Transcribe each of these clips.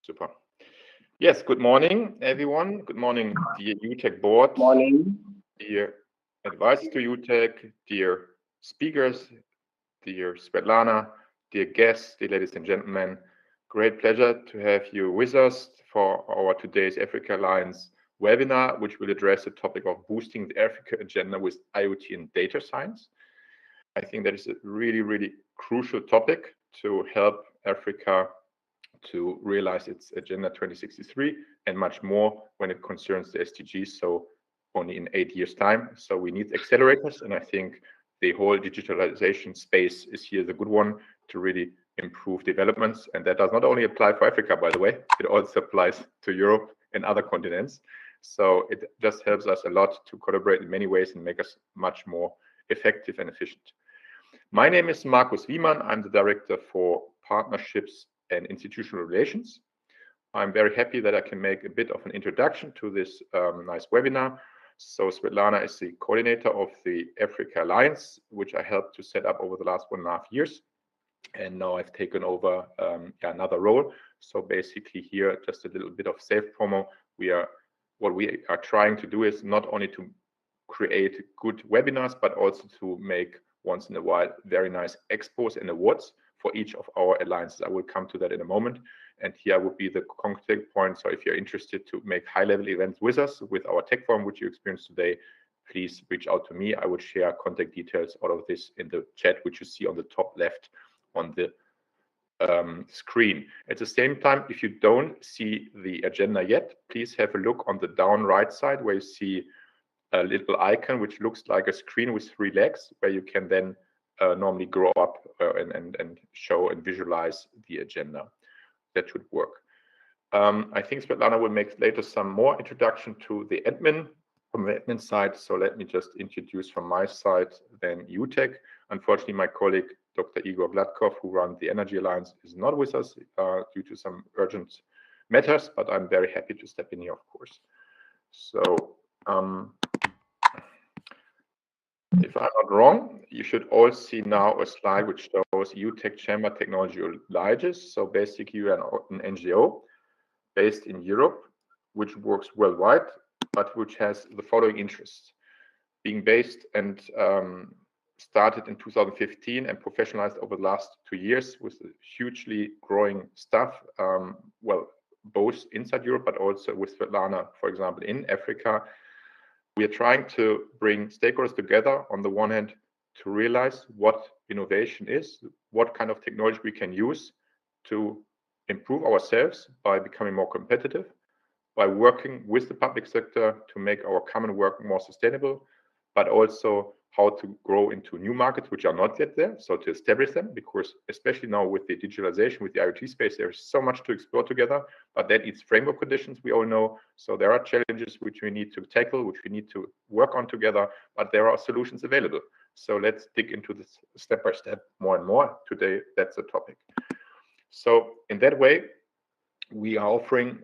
Super. Yes, good morning, everyone. Good morning, dear UTech board, Morning. dear advisors to UTech, dear speakers, dear Svetlana, dear guests, dear ladies and gentlemen. Great pleasure to have you with us for our today's Africa Alliance webinar, which will address the topic of boosting the Africa agenda with IoT and data science. I think that is a really crucial topic to help Africa to realize its Agenda 2063 and much more when it concerns the SDGs. So only in 8 years' time. So we need accelerators, and I think the whole digitalization space is here the good one to really improve developments. And that does not only apply for Africa, by the way, it also applies to Europe and other continents. So it just helps us a lot to collaborate in many ways and make us much more effective and efficient. My name is Markus Wiemann. I'm the Director for Partnerships and Institutional Relations. I'm very happy that I can make a bit of an introduction to this nice webinar. So Svetlana is the coordinator of the Africa Alliance, which I helped to set up over the last 1.5 years. And now I've taken over another role. So basically here, just a little bit of safe promo. What we are trying to do is not only to create good webinars, but also to make once in a while very nice expos and awards for each of our alliances. I will come to that in a moment. And here would be the contact point. So if you're interested to make high-level events with us, with our tech forum, which you experienced today, please reach out to me. I would share contact details, all of this in the chat, which you see on the top left on the screen. At the same time, if you don't see the agenda yet, please have a look on the down right side where you see a little icon which looks like a screen with 3 legs, where you can then normally grow up and show and visualize the agenda. That should work. I think Svetlana will make later some more introduction to the admin from the admin side. So let me just introduce from my side then UTech. Unfortunately, my colleague Dr. Igor Gladkov, who runs the Energy Alliance, is not with us due to some urgent matters, but I'm very happy to step in here, of course. So if I'm not wrong, you should all see now a slide which shows UTech Chamber Technology Alliances. So basically, you are an NGO based in Europe, which works worldwide, but which has the following interests. Being based and started in 2015 and professionalized over the last 2 years with hugely growing staff, well, both inside Europe, but also with Svetlana, for example, in Africa. We are trying to bring stakeholders together on the one hand to realize what innovation is, what kind of technology we can use to improve ourselves by becoming more competitive, by working with the public sector to make our common work more sustainable, but also how to grow into new markets which are not yet there, so to establish them, because especially now with the digitalization, with the IoT space, there is so much to explore together, but that needs framework conditions, we all know. So there are challenges which we need to tackle, which we need to work on together, but there are solutions available. So let's dig into this step by step more and more. Today, that's the topic. So in that way, we are offering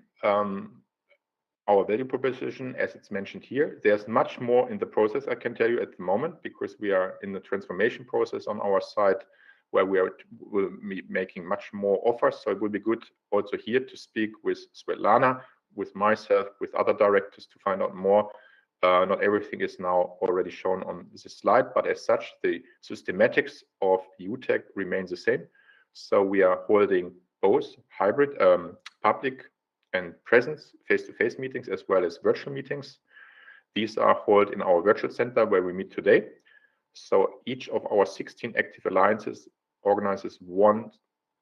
our value proposition, as it's mentioned here. There's much more in the process, I can tell you at the moment, because we are in the transformation process on our side, where will be making much more offers. So it will be good also here to speak with Svetlana, with myself, with other directors to find out more. Not everything is now already shown on this slide, but as such, the systematics of UTech remains the same. So we are holding both hybrid public and presence face-to-face meetings as well as virtual meetings. These are held in our virtual center where we meet today. So each of our 16 active alliances organizes 1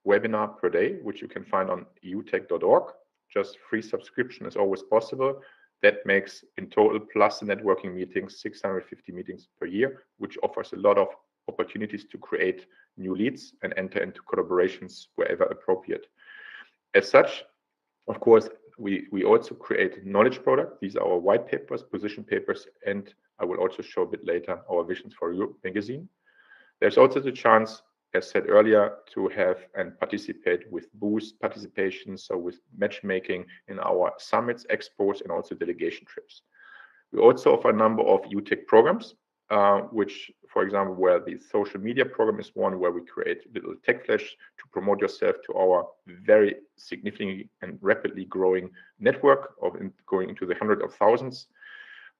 webinar per day, which you can find on utech.org. Just free subscription is always possible. That makes in total, plus the networking meetings, 650 meetings per year, which offers a lot of opportunities to create new leads and enter into collaborations wherever appropriate. As such, of course, we also create knowledge product. These are our white papers, position papers, and I will also show a bit later our Visions for Europe magazine. There's also the chance, as said earlier, to have and participate with booth participation, so with matchmaking in our summits, expos, and also delegation trips. We also offer a number of UTech programs. which, for example, where the social media program is one where we create little tech flash to promote yourself to our very significantly and rapidly growing network of going into the hundreds of thousands.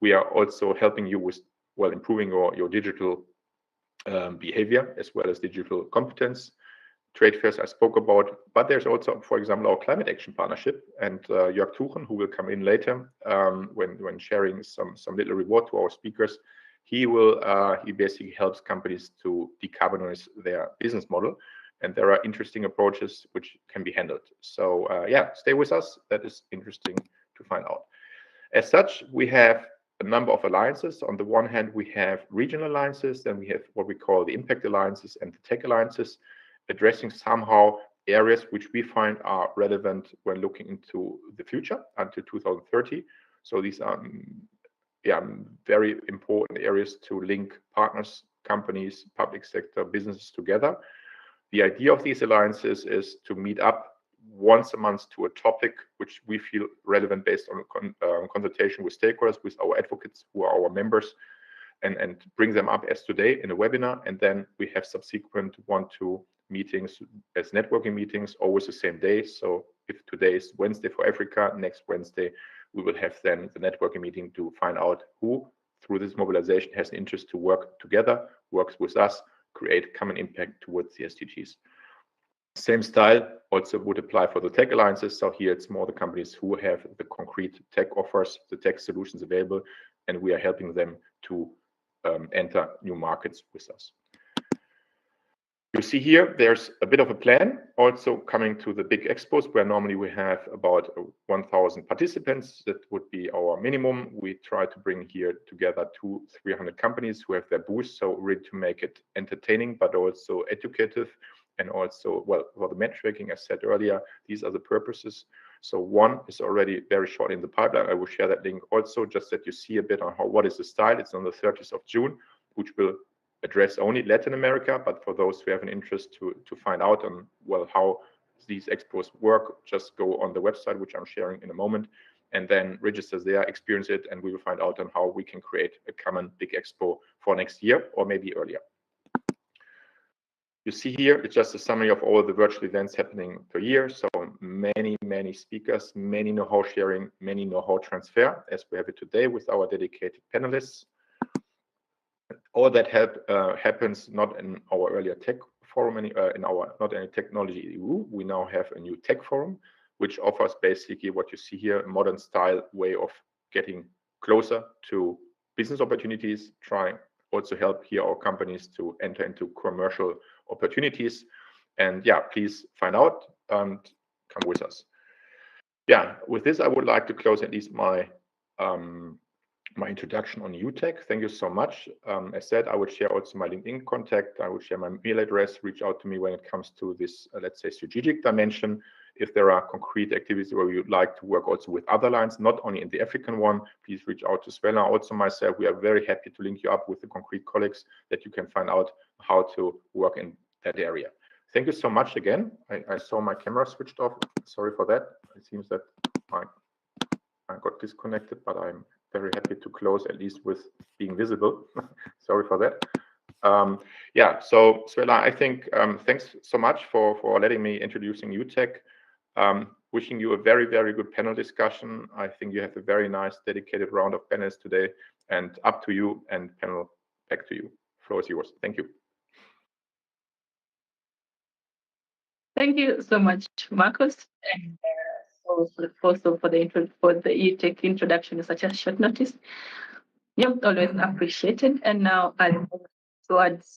We are also helping you with, well, improving your digital behavior as well as digital competence. Trade fairs I spoke about, but there's also, for example, our climate action partnership, and Jörg Tuchen, who will come in later when sharing some little reward to our speakers. He basically helps companies to decarbonize their business model, and there are interesting approaches which can be handled. So yeah, stay with us. That is interesting to find out. As such, we have a number of alliances. On the one hand, we have regional alliances, then we have what we call the impact alliances and the tech alliances, addressing somehow areas which we find are relevant when looking into the future until 2030. So these are very important areas to link partners, companies, public sector, businesses together. The idea of these alliances is to meet up once a month to a topic which we feel relevant based on consultation with stakeholders, with our advocates who are our members, and bring them up as today in a webinar. And then we have subsequent 1-2 meetings as networking meetings, always the same day. So if today is Wednesday for Africa, next Wednesday we will have then the networking meeting to find out who through this mobilization has an interest to work together, works with us, create common impact towards the SDGs. Same style also would apply for the tech alliances. So here it's more the companies who have the concrete tech offers, the tech solutions available, and we are helping them to enter new markets with us. You see here, there's a bit of a plan also coming to the big expos where normally we have about 1,000 participants. That would be our minimum. We try to bring here together 200-300 companies who have their booths. So really to make it entertaining, but also educative, and also, well, for the matchmaking, as said earlier, these are the purposes. So one is already very short in the pipeline. I will share that link also, just that you see a bit on what is the style. It's on the 30th of June, which will address only Latin America, but for those who have an interest to find out on, well, how these expos work, just go on the website, which I'm sharing in a moment, and then register there, experience it, and we will find out on how we can create a common big expo for next year or maybe earlier. You see here, it's just a summary of all the virtual events happening per year. So many speakers, many know-how sharing, many know-how transfer, as we have it today with our dedicated panelists. All that happens not in our earlier tech forum, in our not any technology EU. We now have a new tech forum, which offers basically what you see here, a modern style way of getting closer to business opportunities, trying also help here our companies to enter into commercial opportunities. And yeah, please find out and come with us. Yeah, with this, I would like to close at least my my introduction on UTech. Thank you so much. As said, I would share also my LinkedIn contact. I would share my mail address. Reach out to me when it comes to this, let's say, strategic dimension. If there are concrete activities where you'd like to work also with other lines, not only in the African one, please reach out to Svela, also myself. We are very happy to link you up with the concrete colleagues that you can find out how to work in that area. Thank you so much again. I saw my camera switched off. Sorry for that. It seems that I got disconnected, but I'm very happy to close at least with being visible. Sorry for that. Yeah, so Svela, I think thanks so much for letting me introducing UTech. Wishing you a very good panel discussion. I think you have a very nice dedicated round of panelists today, and up to you, and panel back to you. Floor is yours. Thank you. Thank you so much, Marcus, and also for the UTech introduction in such a short notice. Yep, always appreciated. And now I'll move towards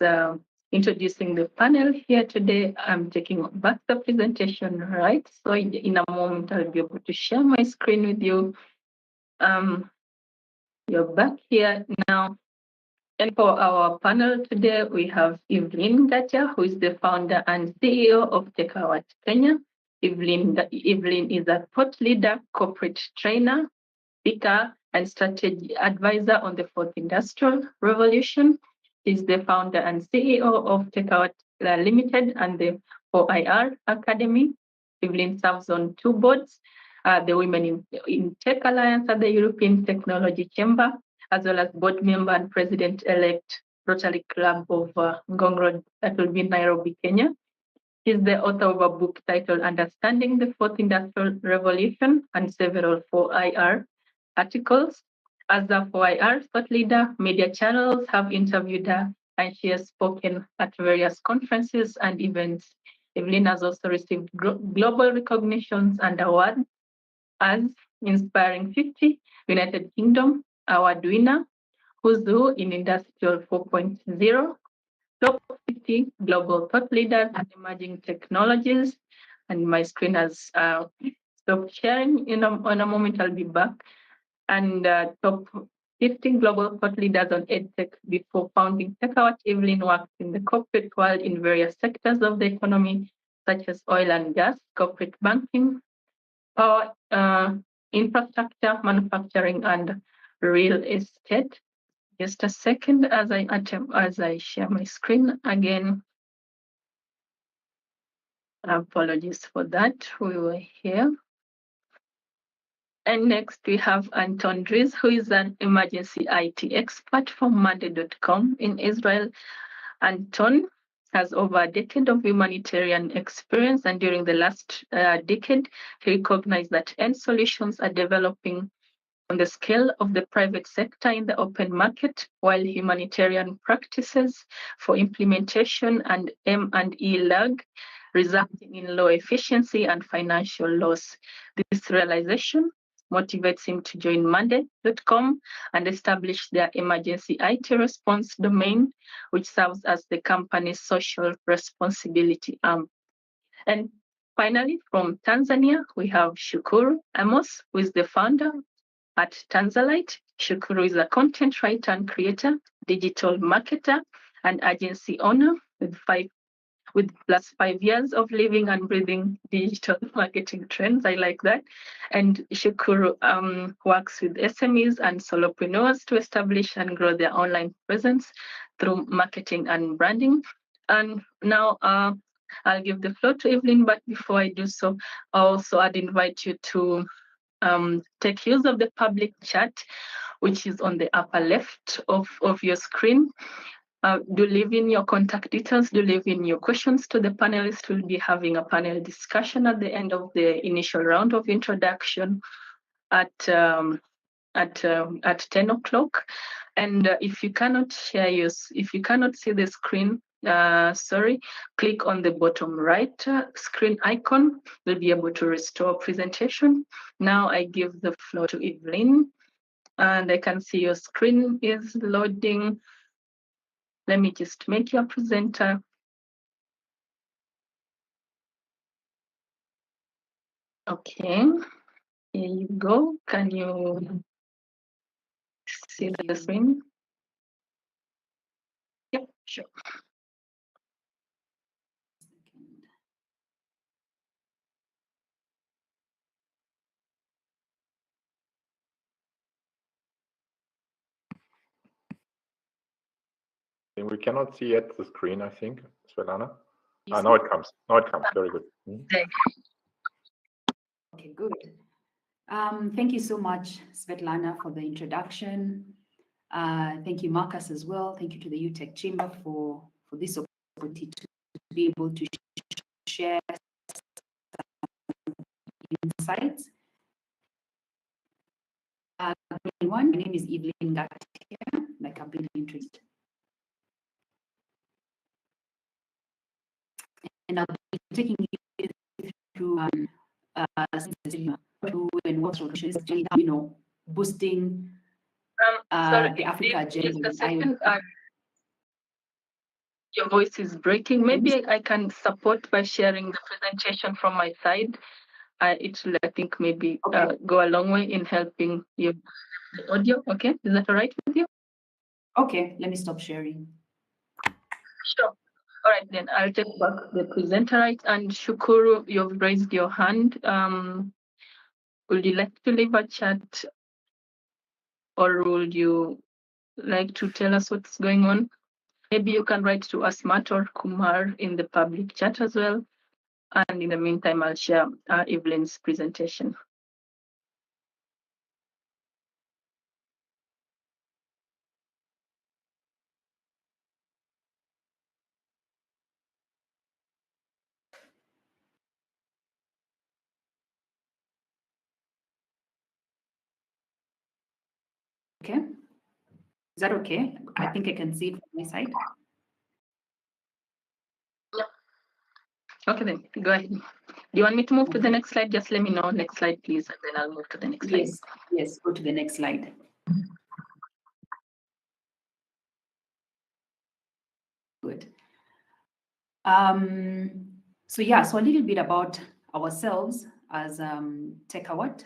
introducing the panel here today. I'm taking back the presentation, right? So in a moment, I'll be able to share my screen with you. You're back here now. And for our panel today, we have Evelyn Gacha, who is the founder and CEO of TechAwat Kenya. Evelyn is a thought leader, corporate trainer, speaker, and strategy advisor on the fourth industrial revolution. She's the founder and CEO of TechAwat Limited and the 4IR Academy. Evelyn serves on 2 boards, the Women in Tech Alliance at the European Technology Chamber, as well as board member and president-elect Rotary Club of Ngong Road, that will be Nairobi, Kenya. He's the author of a book titled Understanding the Fourth Industrial Revolution and several 4IR articles. As a 4IR thought leader, media channels have interviewed her and she has spoken at various conferences and events. Evelyn has also received global recognitions and awards as Inspiring 50, United Kingdom award winner, Who's Who in Industrial 4.0, Top 50 Global Thought Leaders and Emerging Technologies. And my screen has stopped sharing. In a moment, I'll be back. And Top 50 Global Thought Leaders on EdTech. Before founding TechAwatch, Evelyn worked in the corporate world in various sectors of the economy, such as oil and gas, corporate banking, power, infrastructure, manufacturing, and real estate. Just a second as I share my screen again. Apologies for that. We were here. And next we have Anton Dries, who is an emergency IT expert from Monday.com in Israel. Anton has over a decade of humanitarian experience, and during the last decade, he recognized that end solutions are developing on the scale of the private sector in the open market, while humanitarian practices for implementation and M&E lag, resulting in low efficiency and financial loss. This realization motivates him to join Monday.com and establish their emergency IT response domain, which serves as the company's social responsibility arm. And finally, from Tanzania, we have Shukuru Amos, who is the founder at Tanzalite. Shukuru is a content writer and creator, digital marketer, and agency owner with plus 5 years of living and breathing digital marketing trends. I like that. And Shukuru works with SMEs and solopreneurs to establish and grow their online presence through marketing and branding. And now I'll give the floor to Evelyn, but before I do so, I'd invite you to take use of the public chat, which is on the upper left of your screen. Do leave in your contact details, do leave in your questions to the panelists. We'll be having a panel discussion at the end of the initial round of introduction at 10 o'clock. And if you cannot see the screen, click on the bottom right screen icon. We'll be able to restore presentation. Now I give the floor to Evelyn, and I can see your screen is loading. Let me just make you a presenter. Okay, here you go. Can you see the screen? Yep, sure. We cannot see yet the screen, I think, Svetlana. Yes. Now it comes. Now it comes. Very good. Okay, good. Thank you so much, Svetlana, for the introduction. Thank you, Marcus, as well. Thank you to the UTech Chamber for this opportunity to be able to share insights. Everyone, my name is Evelyn Gatia, like I've been introduced. And I'll be taking you through and what solutions, boosting the Africa agenda. Just a second. Your voice is breaking. Maybe I can support by sharing the presentation from my side. It will, I think, maybe go a long way in helping you the audio. Okay, is that all right with you? Okay, let me stop sharing. Sure. All right, then I'll take back the presenter right. And Shukuru, you've raised your hand. Would you like to leave a chat, or would you like to tell us what's going on? Maybe you can write to Asmat or Kumar in the public chat as well. And in the meantime, I'll share Evelyn's presentation. Okay. Is that okay? I think I can see it from my side. Okay, then go ahead. Do you want me to move to the next slide? Just let me know. Next slide, please, and then I'll move to the next slide. Yes, yes, go to the next slide. Good. So yeah, so a little bit about ourselves as TechAwat.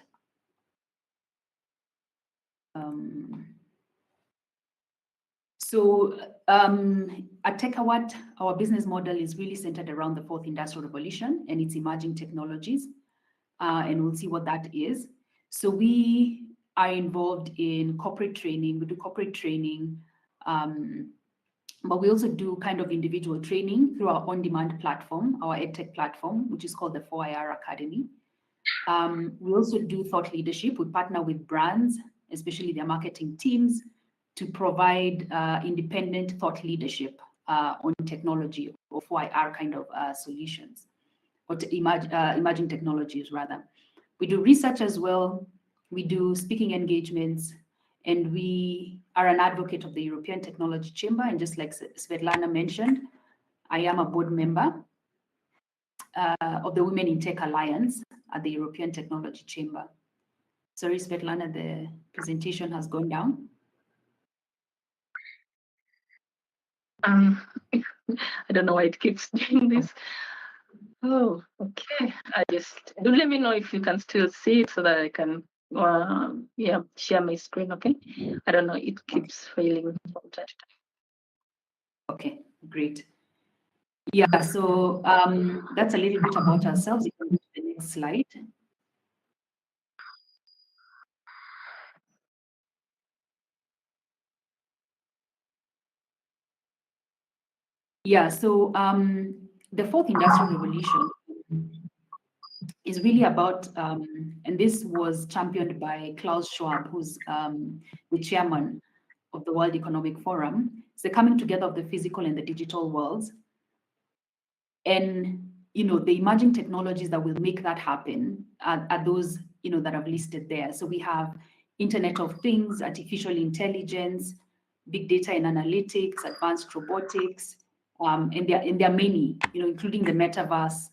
At TechAwat, our business model is really centered around the fourth industrial revolution and its emerging technologies. And we'll see what that is. So we are involved in corporate training. We do corporate training, but we also do kind of individual training through our on-demand platform, our EdTech platform, which is called the 4IR Academy. We also do thought leadership. We partner with brands, especially their marketing teams, to provide independent thought leadership on technology or 4IR kind of solutions, or emerging technologies rather. We do research as well. We do speaking engagements, and we are an advocate of the European Technology Chamber. And just like Svetlana mentioned, I am a board member of the Women in Tech Alliance at the European Technology Chamber. Sorry, Svetlana, the presentation has gone down. I don't know why it keeps doing this. Oh, okay. Do let me know if you can still see it so that I can share my screen, okay? I don't know, it keeps failing from time to time. Okay, great. Yeah, so that's a little bit about ourselves. You can go to the next slide. Yeah, so the fourth industrial revolution is really about, and this was championed by Klaus Schwab, who's the chairman of the World Economic Forum. It's the coming together of the physical and the digital worlds. And, the emerging technologies that will make that happen are those, that I've listed there. So we have Internet of Things, artificial intelligence, big data and analytics, advanced robotics, and there are many, including the metaverse,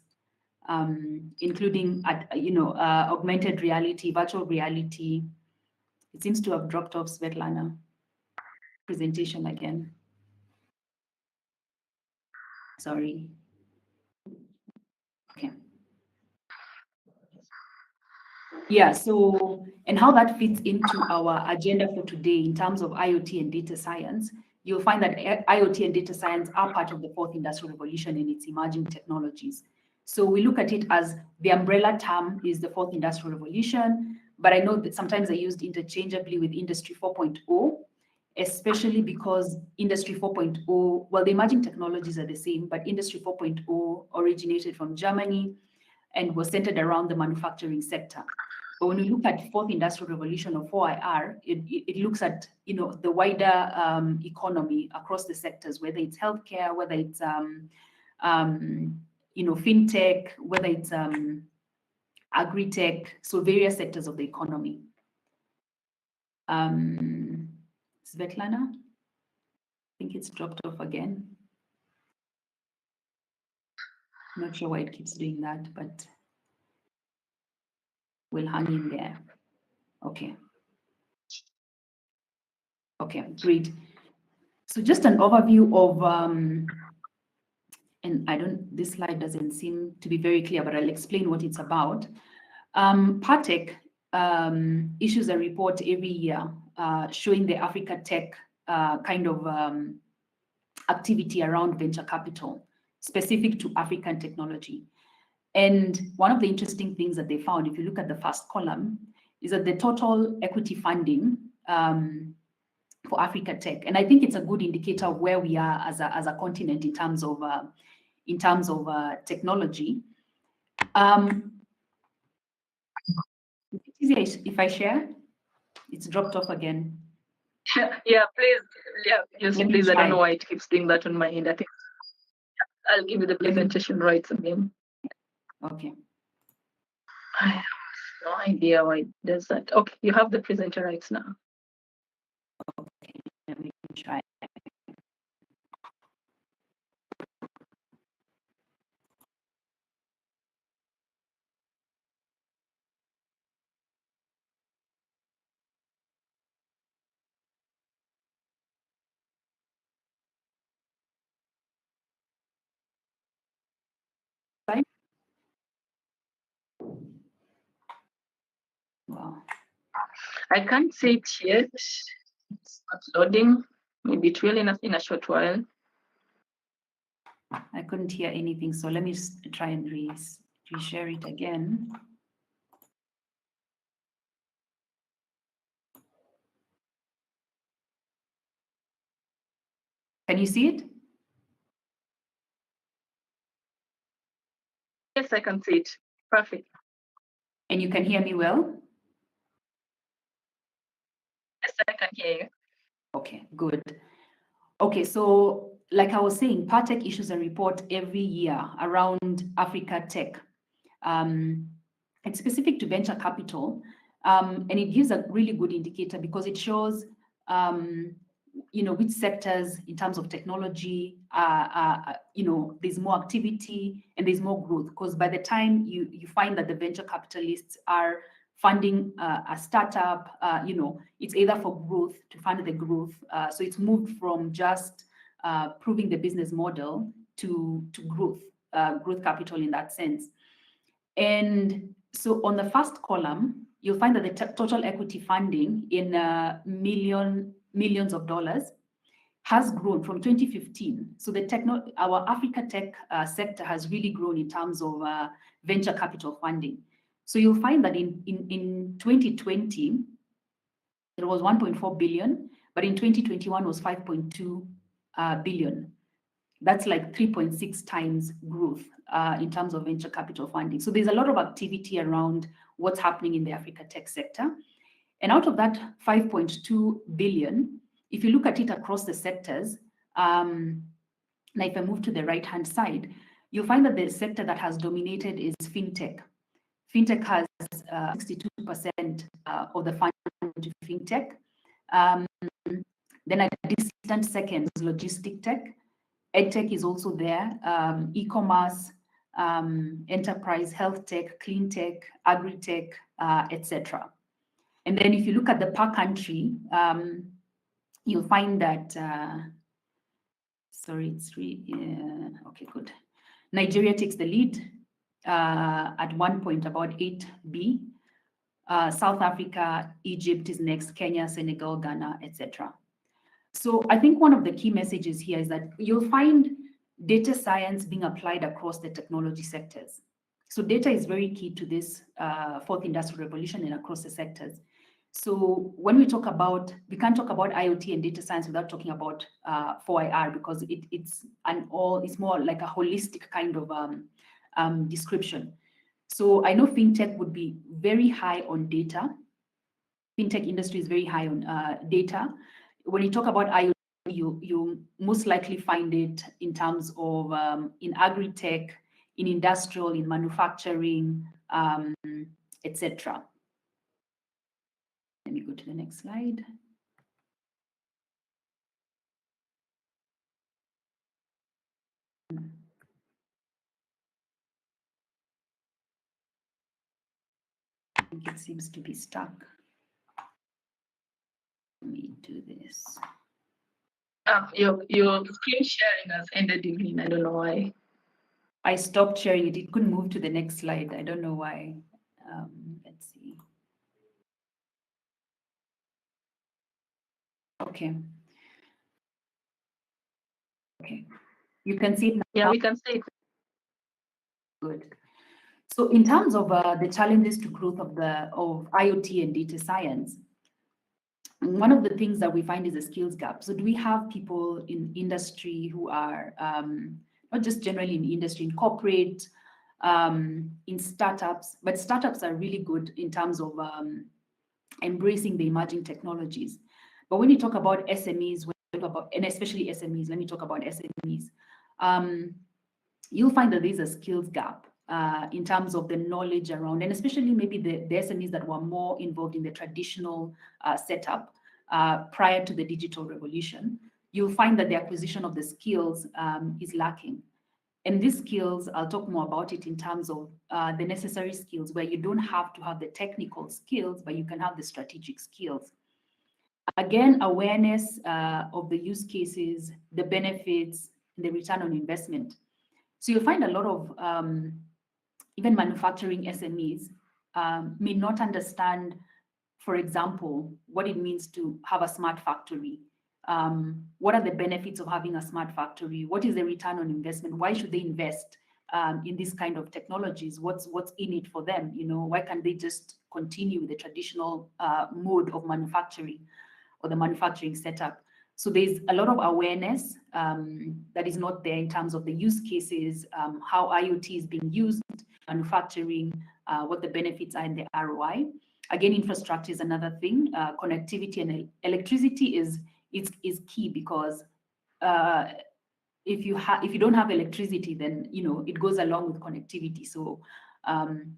including augmented reality, virtual reality. It seems to have dropped off, Svetlana. Presentation again. Sorry. Okay. Yeah, so, and how that fits into our agenda for today in terms of IoT and data science, you'll find that IoT and data science are part of the fourth industrial revolution and its emerging technologies. So we look at it as the umbrella term is the fourth industrial revolution, but I know that sometimes they're used interchangeably with Industry 4.0, especially because Industry 4.0, well, the emerging technologies are the same, but Industry 4.0 originated from Germany and was centered around the manufacturing sector. But when we look at fourth industrial revolution or 4IR, it looks at the wider economy across the sectors, whether it's healthcare, whether it's fintech, whether it's agri-tech, so various sectors of the economy. Svetlana, I think it's dropped off again. I'm not sure why it keeps doing that, but we'll hang in there. Okay. Okay, great. So just an overview of, and this slide doesn't seem to be very clear, but I'll explain what it's about. Partech issues a report every year showing the Africa Tech kind of activity around venture capital, specific to African technology. And one of the interesting things that they found, if you look at the first column, is that the total equity funding for Africa Tech, and I think it's a good indicator of where we are as a continent in terms of technology. Is it easier if I share? It's dropped off again. Yeah, please. Yeah, yes, please. I don't know why it keeps doing that on my end. I think I'll give you the presentation rights again. Okay. I have no idea why it does that. Okay, you have the presenter rights now. Let me try. Wow. I can't see it yet. It's not loading. Maybe it will in a short while. I couldn't hear anything, so let me just try and reshare it again. Can you see it? Yes, I can see it. Perfect. And you can hear me well? Yes, I can hear you. Okay, good. Okay, so like I was saying, Partech issues a report every year around Africa Tech. It's specific to venture capital, and it gives a really good indicator because it shows, which sectors in terms of technology, there's more activity and there's more growth. Because by the time you find that the venture capitalists are funding a startup, it's either for growth, to fund the growth. So it's moved from just proving the business model to growth capital in that sense. And so on the first column, you'll find that the total equity funding in millions of dollars has grown from 2015. So our Africa Tech sector has really grown in terms of venture capital funding. So you'll find that in 2020, it was 1.4 billion, but in 2021 was 5.2 billion. That's like 3.6 times growth in terms of venture capital funding. So there's a lot of activity around what's happening in the Africa Tech sector. And out of that 5.2 billion, if you look at it across the sectors, now if I move to the right-hand side, you'll find that the sector that has dominated is fintech. Fintech has 62% of the funding to fintech. Then at a distant second is logistic tech. EdTech is also there, e-commerce, enterprise, health tech, clean tech, agri-tech, etc. And then if you look at the per country, you'll find that, okay, good. Nigeria takes the lead at 1 point, about 8B. South Africa, Egypt is next, Kenya, Senegal, Ghana, etc. So I think one of the key messages here is that you'll find data science being applied across the technology sectors. So data is very key to this fourth industrial revolution and across the sectors. So when we can't talk about IoT and data science without talking about 4IR, because it's more like a holistic kind of description. So I know fintech would be very high on data. Fintech industry is very high on data. When you talk about IoT, you most likely find it in terms of in agri-tech, in industrial, in manufacturing, etc. Let me go to the next slide. I think it seems to be stuck. Let me do this. Your screen sharing has ended, Evelyn. I don't know why. I stopped sharing it. It couldn't move to the next slide. I don't know why. Let's see. Okay. Okay. You can see it now. Yeah, we can see it. Good. So in terms of the challenges to growth of IoT and data science, one of the things that we find is a skills gap. So do we have people in industry who are not just generally in industry, in corporate, in startups, but startups are really good in terms of embracing the emerging technologies. But when you talk about SMEs, and especially SMEs, let me talk about SMEs, you'll find that there's a skills gap in terms of the knowledge around, and especially maybe the SMEs that were more involved in the traditional setup. prior to the digital revolution, you'll find that the acquisition of the skills is lacking. And these skills, I'll talk more about it in terms of the necessary skills, where you don't have to have the technical skills, but you can have the strategic skills. Again, awareness of the use cases, the benefits, the return on investment. So you'll find a lot of even manufacturing SMEs may not understand, for example, what it means to have a smart factory. What are the benefits of having a smart factory? What is the return on investment? Why should they invest in this kind of technologies? What's in it for them? You know, why can't they just continue with the traditional mode of manufacturing or the manufacturing setup? So there's a lot of awareness that is not there in terms of the use cases, how IoT is being used, manufacturing, what the benefits are and the ROI. Again, infrastructure is another thing. Connectivity and electricity is key, because if you don't have electricity, then it goes along with connectivity. So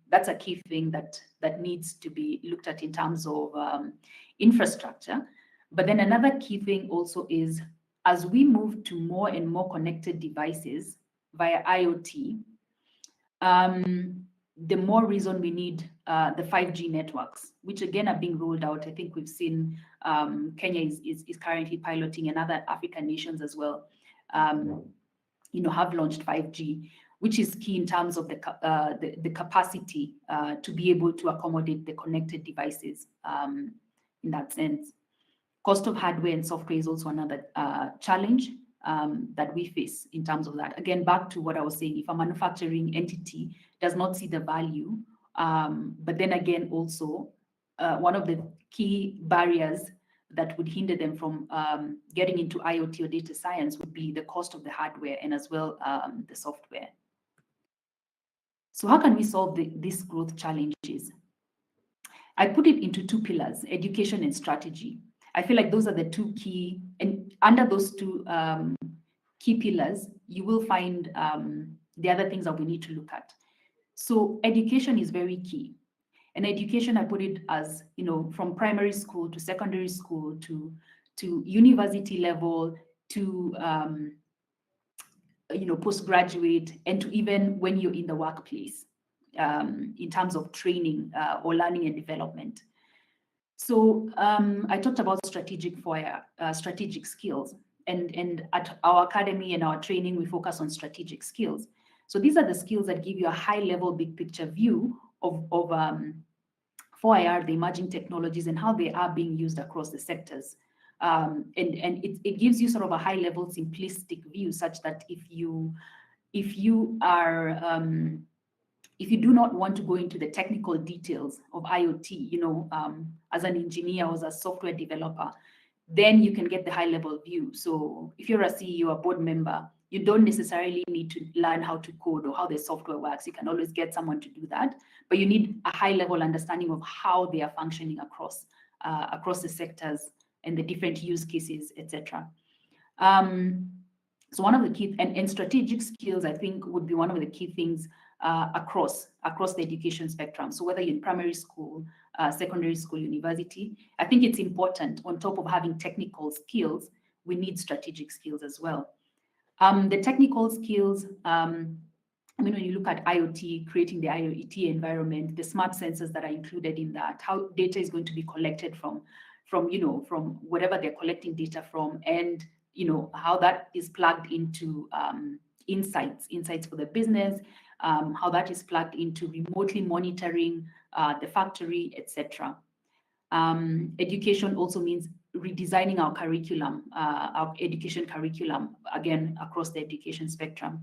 that's a key thing that needs to be looked at in terms of infrastructure. But then another key thing also is, as we move to more and more connected devices via IoT, the more reason we need the 5G networks, which again are being rolled out. I think we've seen Kenya is currently piloting, and other African nations as well, have launched 5G, which is key in terms of the capacity to be able to accommodate the connected devices in that sense. Cost of hardware and software is also another challenge that we face in terms of that. Again, back to what I was saying, if a manufacturing entity does not see the value, but then again, also one of the key barriers that would hinder them from getting into IoT or data science would be the cost of the hardware and as well the software. So how can we solve these growth challenges? I put it into two pillars: education and strategy. I feel like those are the two key, and under those two key pillars, you will find the other things that we need to look at. So education is very key. And education, I put it as, from primary school to secondary school to university level to, postgraduate, and to even when you're in the workplace in terms of training or learning and development. So I talked about strategic skills, and at our academy and our training, we focus on strategic skills. So these are the skills that give you a high-level, big picture view of 4IR, the emerging technologies, and how they are being used across the sectors. And it gives you sort of a high-level, simplistic view, such that if you do not want to go into the technical details of IoT, as an engineer or as a software developer, then you can get the high-level view. So if you're a CEO, a board member, you don't necessarily need to learn how to code or how the software works. You can always get someone to do that, but you need a high-level understanding of how they are functioning across the sectors and the different use cases, etc. So one of the key and strategic skills, I think, would be one of the key things across the education spectrum. So whether you're in primary school, secondary school, university, I think it's important, on top of having technical skills, we need strategic skills as well. The technical skills, when you look at IoT, creating the IoT environment, the smart sensors that are included in that, how data is going to be collected from whatever they're collecting data from, and how that is plugged into insights for the business, how that is plugged into remotely monitoring the factory, etc. Education also means redesigning our curriculum, our education curriculum, again, across the education spectrum.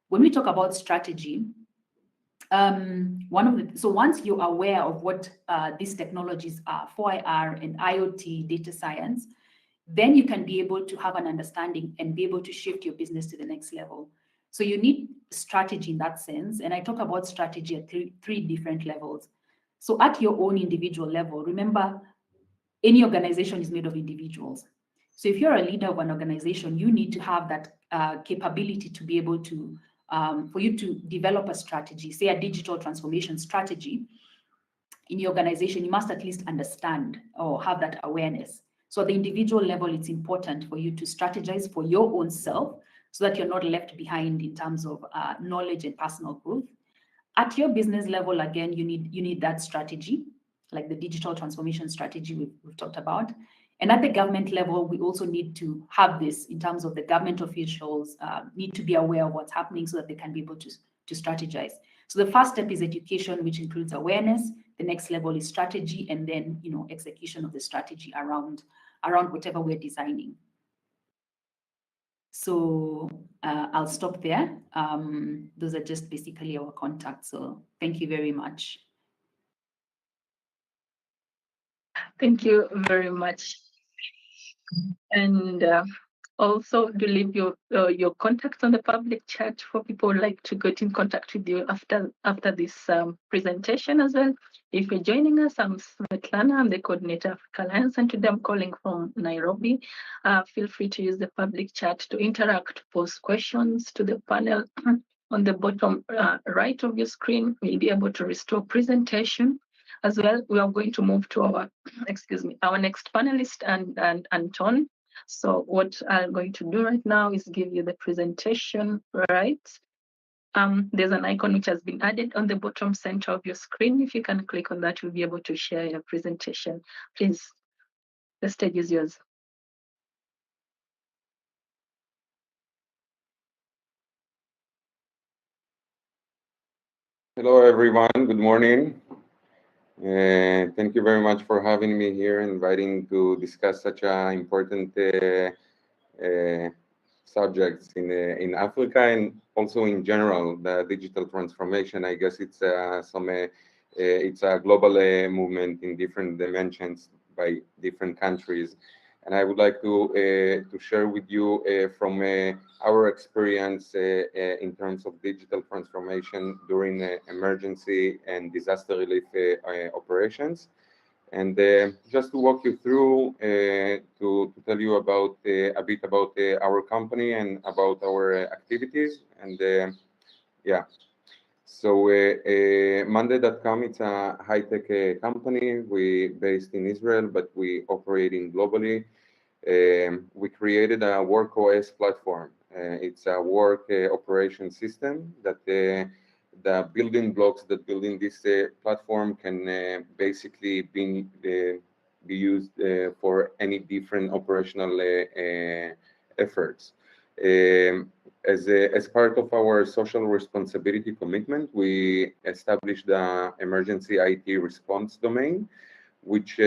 When we talk about strategy, so once you're aware of what these technologies are, 4IR and IoT, data science, then you can be able to have an understanding and be able to shift your business to the next level. So you need strategy in that sense. And I talk about strategy at three different levels. So at your own individual level, remember, any organization is made of individuals. So if you're a leader of an organization, you need to have that capability to be able to, for you to develop a strategy, say a digital transformation strategy in your organization, you must at least understand or have that awareness. So at the individual level, it's important for you to strategize for your own self so that you're not left behind in terms of knowledge and personal growth. At your business level, again, you need that strategy, like the digital transformation strategy we've talked about. And at the government level, we also need to have this in terms of the government officials need to be aware of what's happening so that they can be able to strategize. So the first step is education, which includes awareness. The next level is strategy, and then execution of the strategy around whatever we're designing. So I'll stop there. Those are just basically our contacts. So thank you very much. Thank you very much. And also, do leave your contacts on the public chat for people who like to get in contact with you after this presentation as well. If you're joining us, I'm Svetlana, I'm the coordinator of Africa Alliance, and today I'm calling from Nairobi. Feel free to use the public chat to interact, post questions to the panel. On the bottom right of your screen, we'll be able to restore presentation. As well, we are going to move to our, our next panelist, and Anton. So what I'm going to do right now is give you the presentation, right? There's an icon which has been added on the bottom center of your screen. If you can click on that, you'll be able to share your presentation. Please, the stage is yours. Hello, everyone. Good morning. Thank you very much for having me here, inviting to discuss such important subjects in Africa and also in general, the digital transformation. I guess it's a global movement in different dimensions by different countries. And I would like to share with you from our experience in terms of digital transformation during emergency and disaster relief operations. And just to walk you through, to tell you about a bit about our company and about our activities. And yeah, so Monday.com, it's a high-tech company. We based in Israel, but we operating globally. We created a Work OS platform. It's a work operation system that the building blocks that building this platform can basically be used for any different operational efforts. As part of our social responsibility commitment, we established the emergency IT response domain, which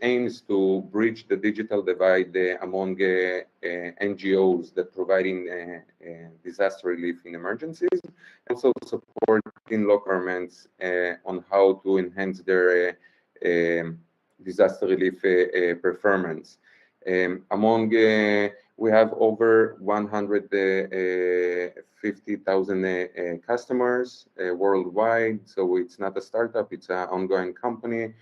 aims to bridge the digital divide among NGOs that providing disaster relief in emergencies, also supporting local governments on how to enhance their disaster relief performance. We have over 150,000 customers worldwide, so it's not a startup, it's an ongoing company.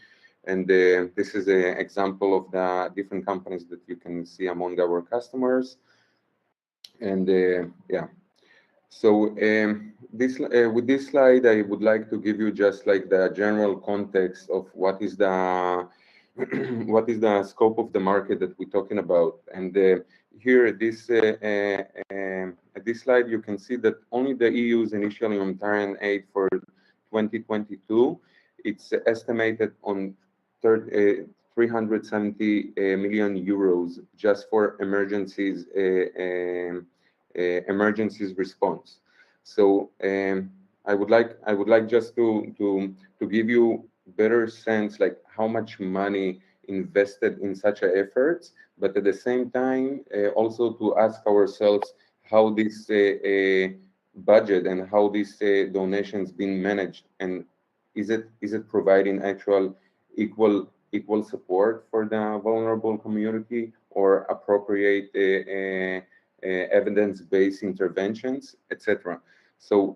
And this is an example of the different companies that you can see among our customers. And yeah, so with this slide, I would like to give you just like the general context of what is the what is the scope of the market that we're talking about. And here at this slide, you can see that only the EU's initial humanitarian aid for 2022, it's estimated on 370 million euros just for emergencies response. So I would like just to give you better sense like how much money invested in such efforts, but at the same time also to ask ourselves how this budget and how these donations being managed, and is it providing actual equal support for the vulnerable community or appropriate evidence-based interventions, etc. So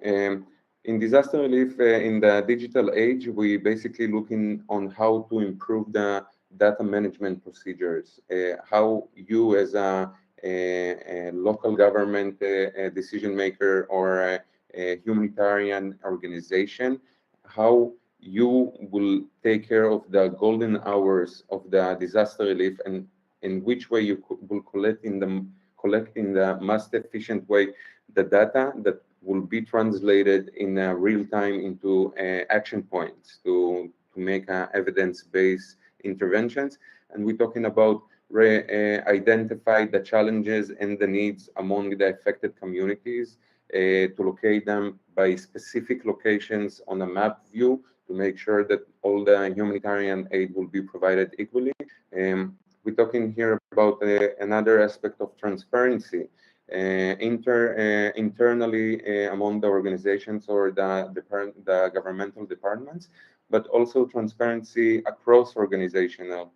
in disaster relief, in the digital age, we basically looking on how to improve the data management procedures, how you as a local government decision maker or a humanitarian organization, how you will take care of the golden hours of the disaster relief, and in which way you will collect in the most efficient way the data that will be translated in real time into action points to make evidence-based interventions. And we're talking about identify the challenges and the needs among the affected communities, to locate them by specific locations on a map view to make sure that all the humanitarian aid will be provided equally. We're talking here about another aspect of transparency internally among the organizations or the governmental departments, but also transparency across organizational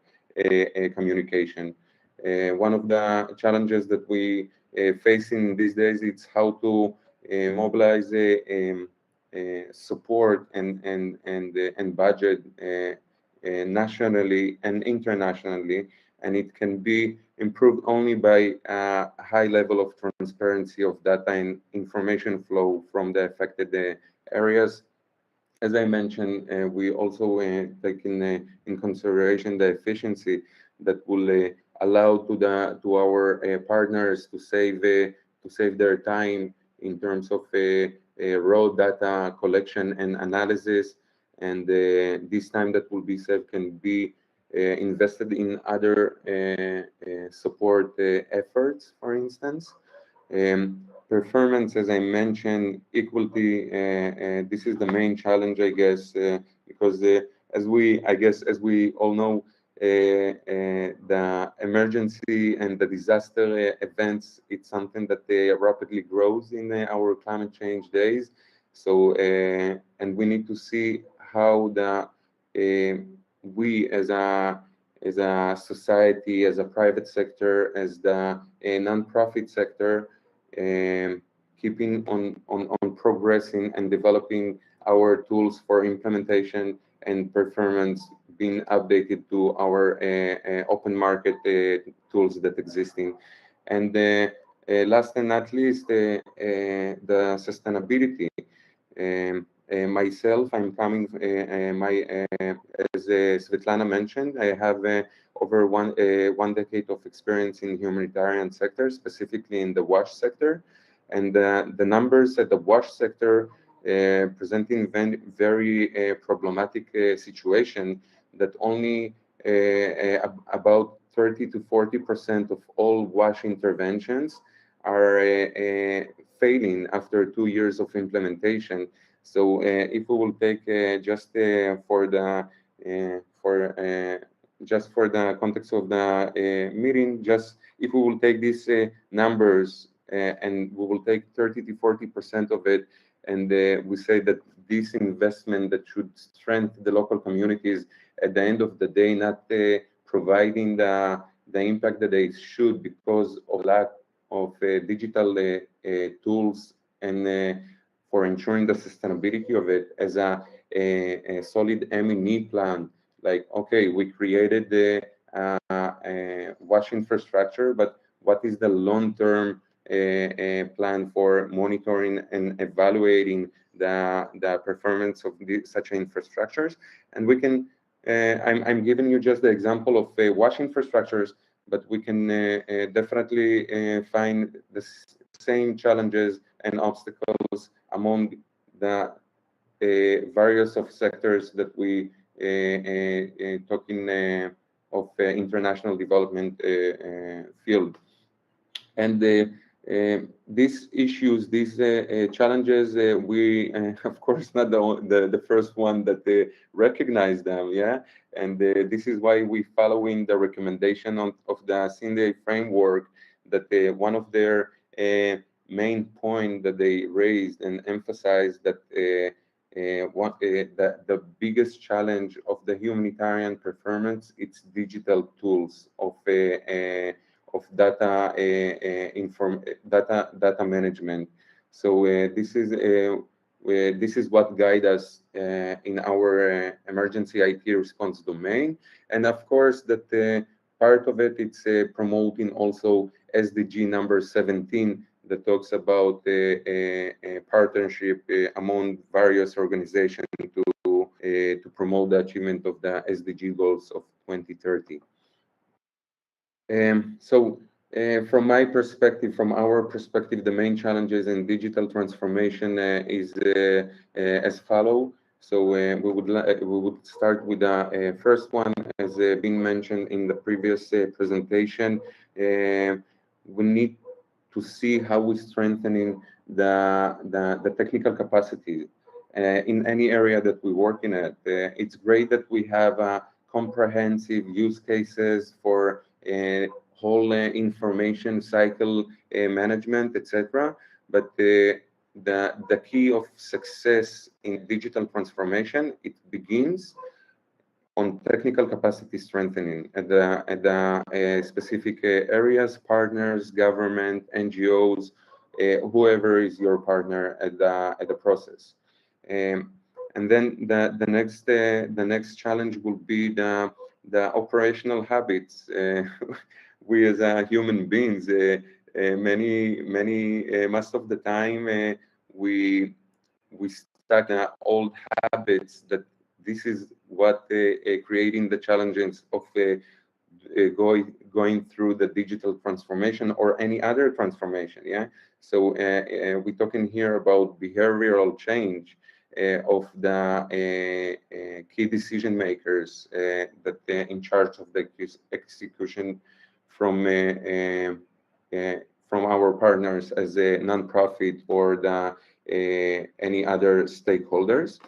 communication. One of the challenges that we face in these days is how to mobilize support and budget nationally and internationally, and it can be improved only by a high level of transparency of data and information flow from the affected areas. As I mentioned, we also take in consideration the efficiency that will allow to our partners to save their time in terms of raw data collection and analysis, and this time that will be saved can be invested in other support efforts, for instance. Performance, as I mentioned, equality, this is the main challenge, I guess, because as we all know, the emergency and the disaster events, it's something that rapidly grows in our climate change days. So, and we need to see how we as a society, as a private sector, as the non-profit sector, keeping on progressing and developing our tools for implementation and performance, being updated to our open market tools that existing. And last and not least, the sustainability. Myself, I'm coming, as Svetlana mentioned, I have over one decade of experience in humanitarian sector, specifically in the WASH sector. And the numbers at the WASH sector presenting very problematic situation that only about 30 to 40% of all WASH interventions are failing after 2 years of implementation. So if we will take just for the context of the meeting, just if we will take these numbers and we will take 30 to 40% of it, and we say that this investment that should strengthen the local communities at the end of the day, not providing the impact that they should because of lack of digital tools and for ensuring the sustainability of it as a solid M&E plan. Like, okay, we created the WASH infrastructure, but what is the long-term plan for monitoring and evaluating the performance of such infrastructures? And we can, I'm giving you just the example of WASH infrastructures, but we can definitely find the same challenges and obstacles among the various of sectors that we talking of international development field. And these issues, these challenges, we of course not the first one that recognize them, yeah. And this is why we following the recommendation of the CINDE framework, that one of their main point that they raised and emphasized that the biggest challenge of the humanitarian performance, it's digital tools of data data management. So this is what guide us in our emergency IT response domain, and of course that part of it, it's promoting also SDG number 17 that talks about a partnership among various organizations to to promote the achievement of the SDG goals of 2030. From my perspective, from our perspective, the main challenges in digital transformation is as follow. So we would start with the first one, as been mentioned in the previous presentation. We need to see how we're strengthening the technical capacity in any area that we work in it. It's great that we have comprehensive use cases for whole information cycle management, etc. But the key of success in digital transformation, it begins on technical capacity strengthening at the specific areas, partners, government, NGOs, whoever is your partner at the process. And then the next challenge will be the operational habits. We as human beings, most of the time we start old habits that this is what creating the challenges of going through the digital transformation or any other transformation. Yeah. So we're talking here about behavioral change of the key decision makers that in charge of the execution from our partners as a nonprofit or any other stakeholders.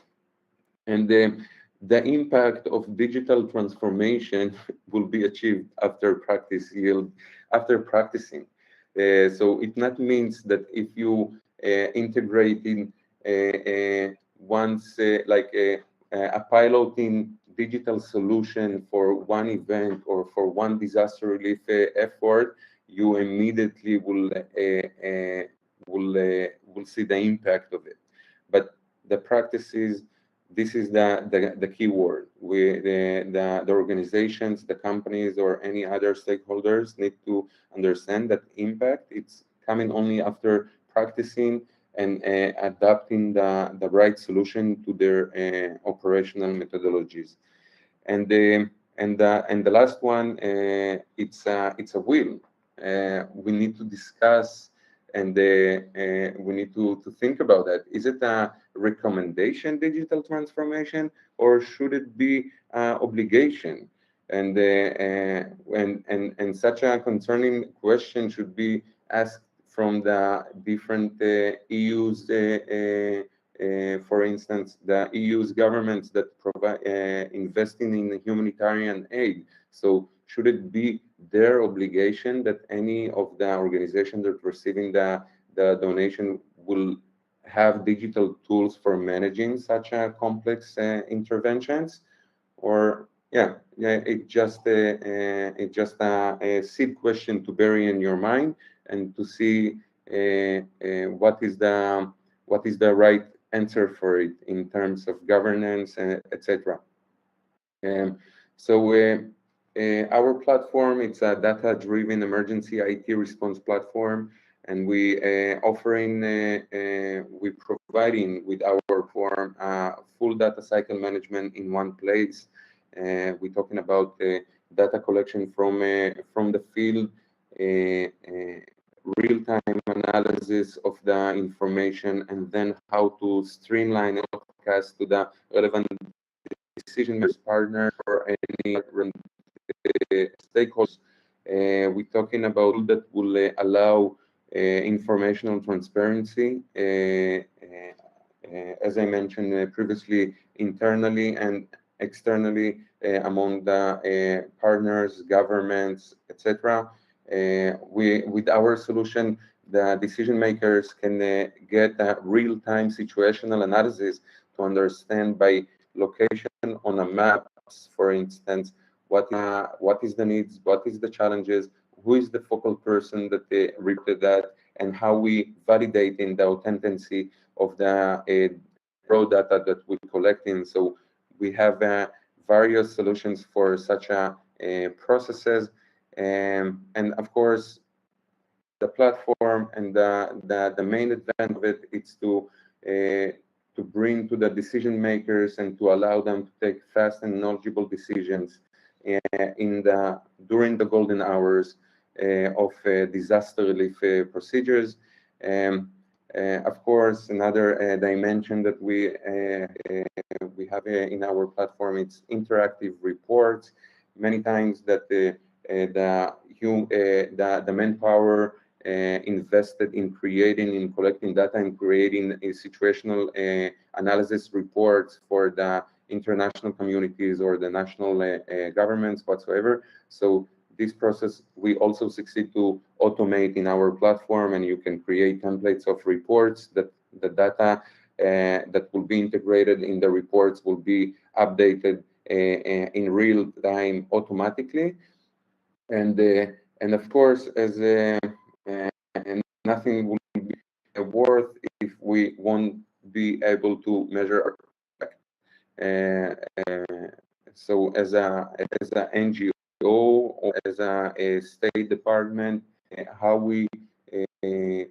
And the impact of digital transformation will be achieved after practicing. So it not means that if you integrate in once like a piloting digital solution for one event or for one disaster relief effort, you immediately will see the impact of it. But the practices, this is the key word. The organizations, the companies, or any other stakeholders need to understand that impact, it's coming only after practicing and adapting the right solution to their operational methodologies. And the last one, it's a will. We need to discuss, and we need to think about that. Is it a recommendation, digital transformation, or should it be obligation? And such a concerning question should be asked from the different EU's, for instance, the EU's governments that provide investing in humanitarian aid. So should it be their obligation that any of the organizations that are receiving the donation will have digital tools for managing such a complex interventions? Or it's just a seed question to bury in your mind and to see what is the right answer for it in terms of governance, etc. So our platform, it's a data-driven emergency IT response platform, and we providing with our platform full data cycle management in one place. We're talking about data collection from the field, real-time analysis of the information, and then how to streamline and broadcast to the relevant decision partner or any stakeholders. We're talking about that will allow informational transparency, as I mentioned previously, internally and externally among the partners, governments, etc. With our solution, the decision makers can get a real-time situational analysis to understand by location on a map, for instance, what is the needs, what is the challenges, who is the focal person that they repeat that, and how we validating the authenticity of the raw data that we're collecting. So we have various solutions for such processes, and of course, the platform and the main advantage of it is to to bring to the decision makers and to allow them to take fast and knowledgeable decisions during the golden hours of disaster relief procedures. Of course, another dimension that we have in our platform, it's interactive reports. Many times that the manpower invested in collecting data and creating a situational analysis reports for the international communities or the national governments whatsoever. So this process we also succeed to automate in our platform, and you can create templates of reports that the data that will be integrated in the reports will be updated in real time automatically. And of course, as and nothing will be worth if we won't be able to measure our so as an NGO or as a State Department, how we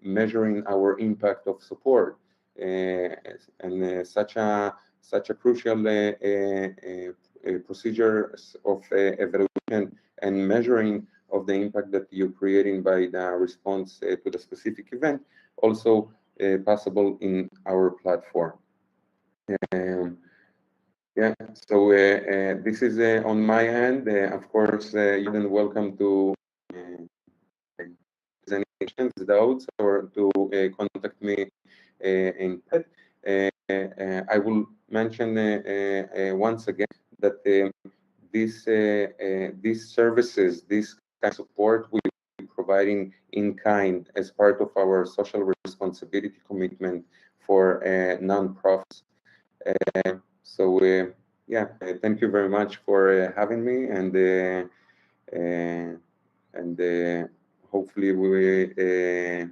measuring our impact of support, and such a crucial procedure of evaluation and measuring of the impact that you're creating by the response to the specific event, also possible in our platform. Yeah, so this is on my end. Of course, you're welcome to presentations, doubts, or to contact me in chat. I will mention once again that these services, this kind of support, we will be providing in kind as part of our social responsibility commitment for nonprofits. So yeah, thank you very much for having me, and hopefully we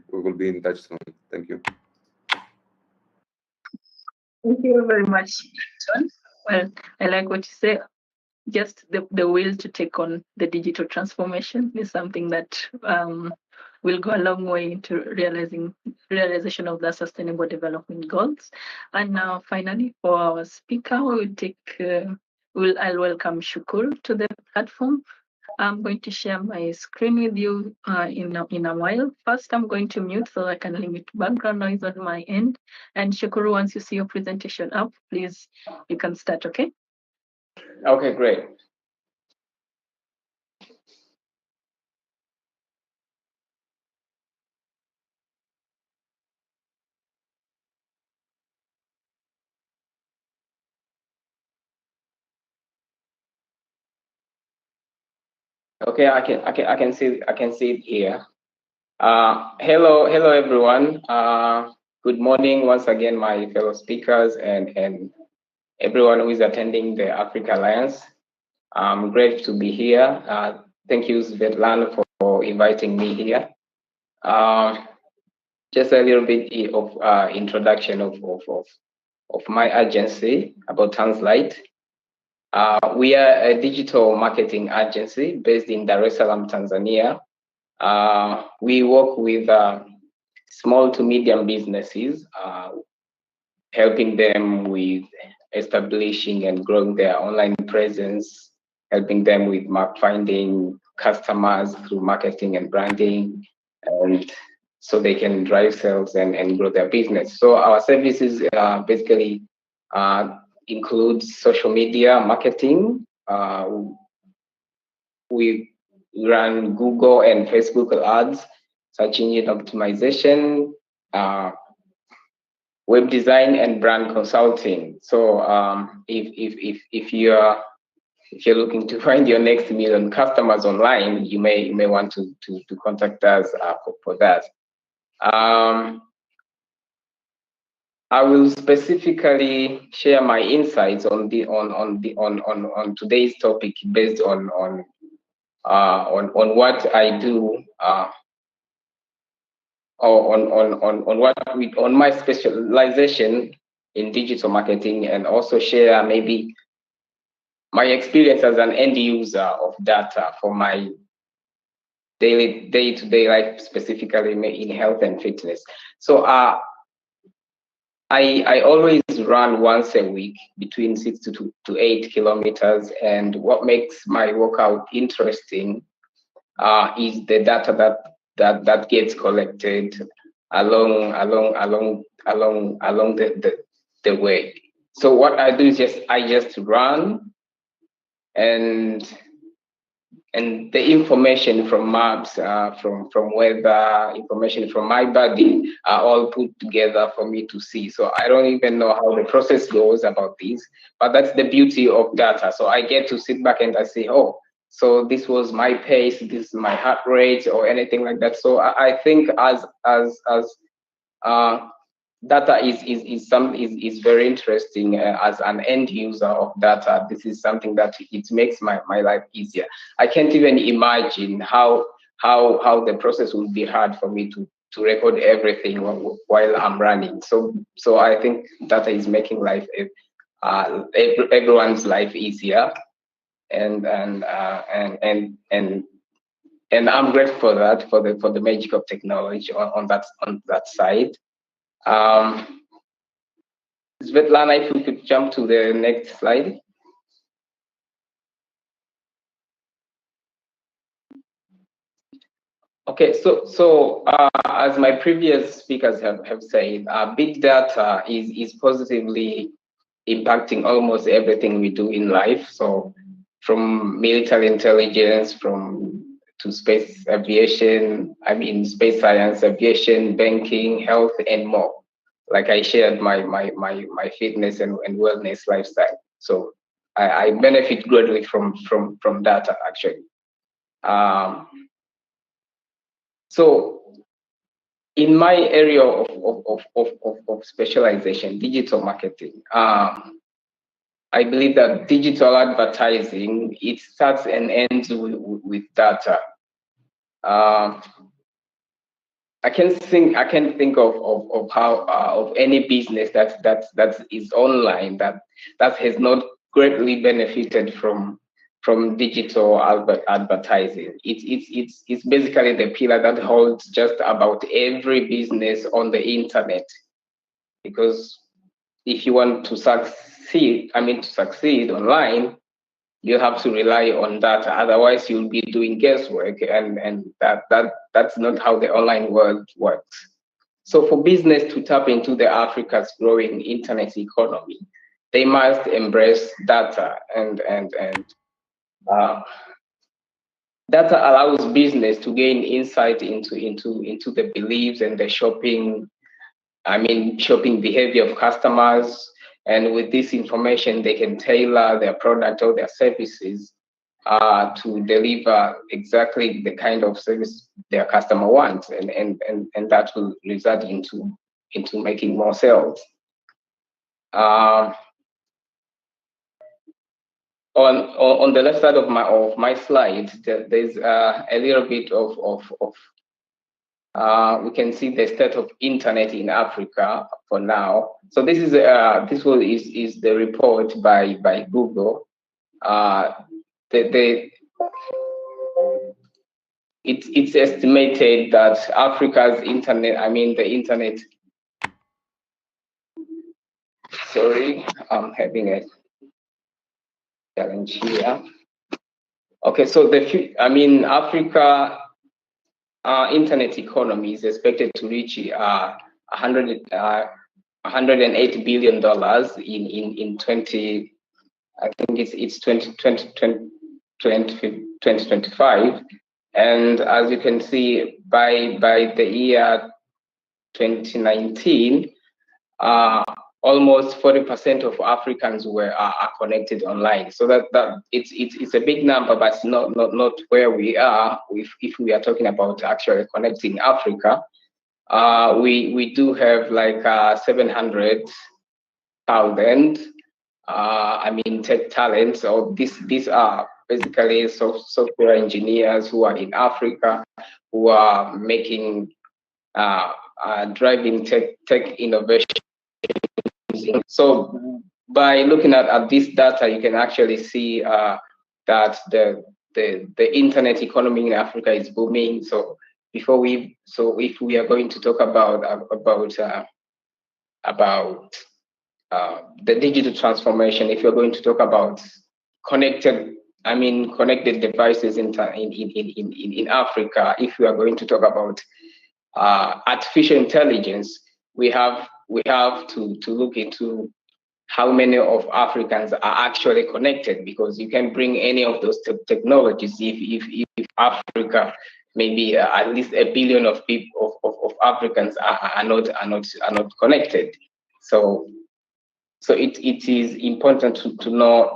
will be in touch soon. Thank you. Thank you very much, John. Well, I like what you say. Just the will to take on the digital transformation is something that will go a long way into realization of the Sustainable Development Goals. And now, finally, for our speaker, I'll welcome Shukuru to the platform. I'm going to share my screen with you in a while. First, I'm going to mute so I can limit background noise on my end. And Shukuru, once you see your presentation up, please, you can start, okay? Okay, great. Okay, I can see it here. Hello everyone. Good morning once again, my fellow speakers and everyone who is attending the Africa Alliance. I'm great to be here. Thank you, Svetlana, for inviting me here. Just a little bit of introduction of my agency about Tanzlight. We are a digital marketing agency based in Dar es Salaam, Tanzania. We work with small to medium businesses, helping them with establishing and growing their online presence, helping them with finding customers through marketing and branding, and so they can drive sales and grow their business. So our services basically include social media marketing. We run Google and Facebook ads, search engine optimization, web design, and brand consulting. So if you're looking to find your next million customers online, you may want to contact us for that. I will specifically share my insights on today's topic based on what I do, on my specialization in digital marketing, and also share maybe my experience as an end user of data for my day-to-day life, specifically in health and fitness. So I always run once a week between 6 to 8 kilometers, and what makes my workout interesting is the data that gets collected along the way. So what I do is I just run, and the information from maps, from weather, information from my body are all put together for me to see. So I don't even know how the process goes about this, but that's the beauty of data. So I get to sit back and I say, oh, so this was my pace, this is my heart rate, or anything like that. So I think as data is very interesting. As an end user of data, this is something that it makes my life easier. I can't even imagine how the process would be hard for me to record everything while I'm running. So I think data is making life everyone's life easier, and I'm grateful for that, for the magic of technology on that side. Svetlana, if we could jump to the next slide. Okay, so as my previous speakers have said, big data is positively impacting almost everything we do in life. So from military intelligence, to space aviation, space science, aviation, banking, health, and more. Like I shared my fitness and wellness lifestyle. So I benefit greatly from data, actually. So in my area of specialization, digital marketing, I believe that digital advertising, it starts and ends with data. I can think of how of any business that is online that has not greatly benefited from digital advertising. It's basically the pillar that holds just about every business on the internet. Because if you want to succeed online, you have to rely on data. Otherwise, you'll be doing guesswork, and that's not how the online world works. So for business to tap into the Africa's growing internet economy, they must embrace data, and data allows business to gain insight into the beliefs and the shopping behavior of customers. And with this information, they can tailor their product or their services to deliver exactly the kind of service their customer wants, and that will result into making more sales. On the left side of my slide, there's a little bit of we can see the state of internet in Africa for now. So this is the report by Google. It's estimated that Africa's internet, the internet. Sorry, I'm having a challenge here. Okay, so Africa internet economy is expected to reach $108 billion in 2025, and as you can see, by the year 2019, almost 40% of Africans are connected online. So that it's a big number, but it's not where we are. If we are talking about actually connecting Africa, we do have like 700,000 tech talents. So these are basically software engineers who are in Africa, who are making driving tech innovation. So by looking at this data, you can actually see that the internet economy in Africa is booming. So if we are going to talk about the digital transformation. If you're going to talk about connected devices in Africa, if we are going to talk about artificial intelligence, we have to look into how many of Africans are actually connected, because you can bring any of those technologies if Africa, maybe at least 1 billion of people of Africans are not connected. So it is important to know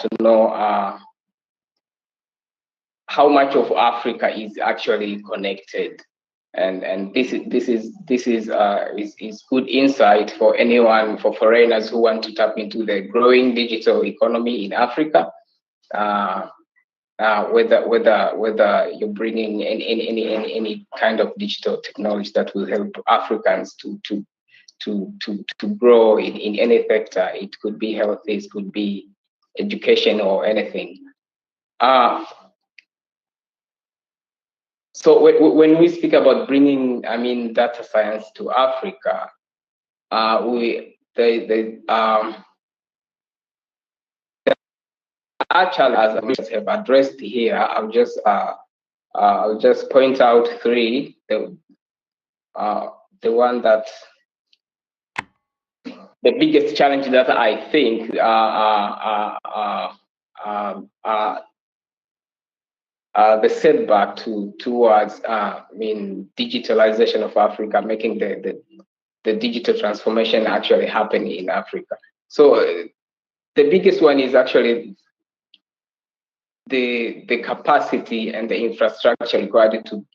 how much of Africa is actually connected. And this is good insight for anyone, for foreigners who want to tap into the growing digital economy in Africa. Whether you're bringing any kind of digital technology that will help Africans to grow in any sector. It could be health, it could be education, or anything. So when we speak about bringing, data science to Africa, actually, as we have addressed here, I'll just point out 3. The one that the biggest challenge that I think the setback towards digitalization of Africa, making the digital transformation actually happen in Africa. So the biggest one is actually the capacity and the infrastructure required to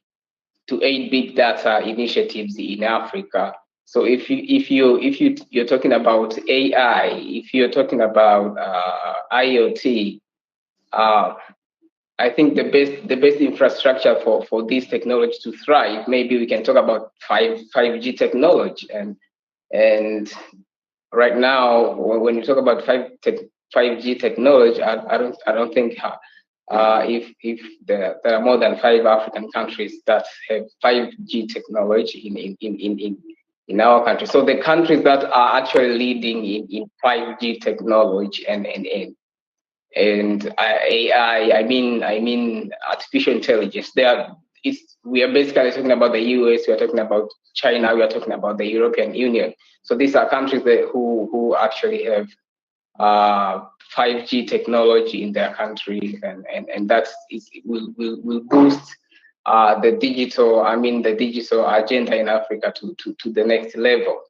aid big data initiatives in Africa. So if you're talking about AI, if you're talking about IoT, I think the best infrastructure for this technology to thrive, maybe we can talk about 5G technology. And right now, when you talk about 5G technology, I don't think if there are more than 5 African countries that have 5G technology in our country. So the countries that are actually leading in 5G technology and AI, I mean artificial intelligence. We are basically talking about the US, we are talking about China, we are talking about the European Union. So these are countries who actually have 5G technology in their country, and that will boost the digital agenda in Africa to the next level.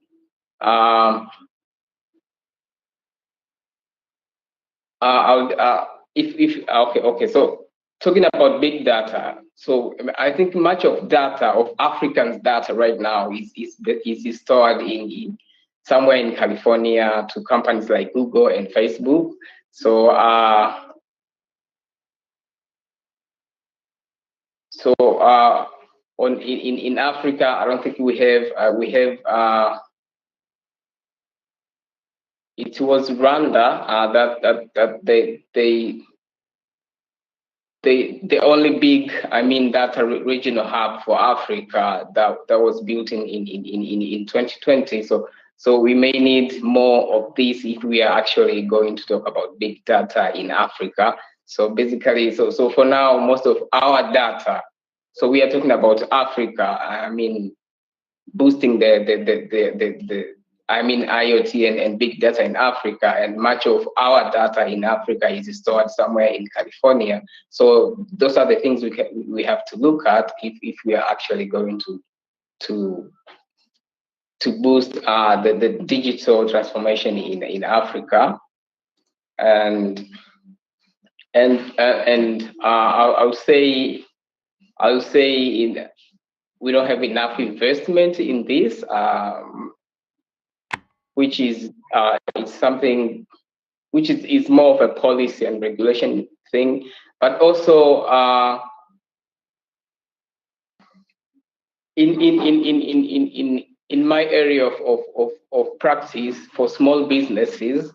Okay. So talking about big data, so I think much of data, of Africans' data right now is stored in somewhere in California to companies like Google and Facebook. So in Africa, I don't think we have. It was Rwanda that the only big data regional hub for Africa that was built in 2020. So we may need more of this if we are actually going to talk about big data in Africa. So basically, so for now, most of our data. So we are talking about Africa. Boosting the IoT and big data in Africa, and much of our data in Africa is stored somewhere in California. So those are the things we have to look at if we are actually going to boost the digital transformation in Africa. And I'll say we don't have enough investment in this. Which is it's something which is more of a policy and regulation thing, but also in my area of practice for small businesses,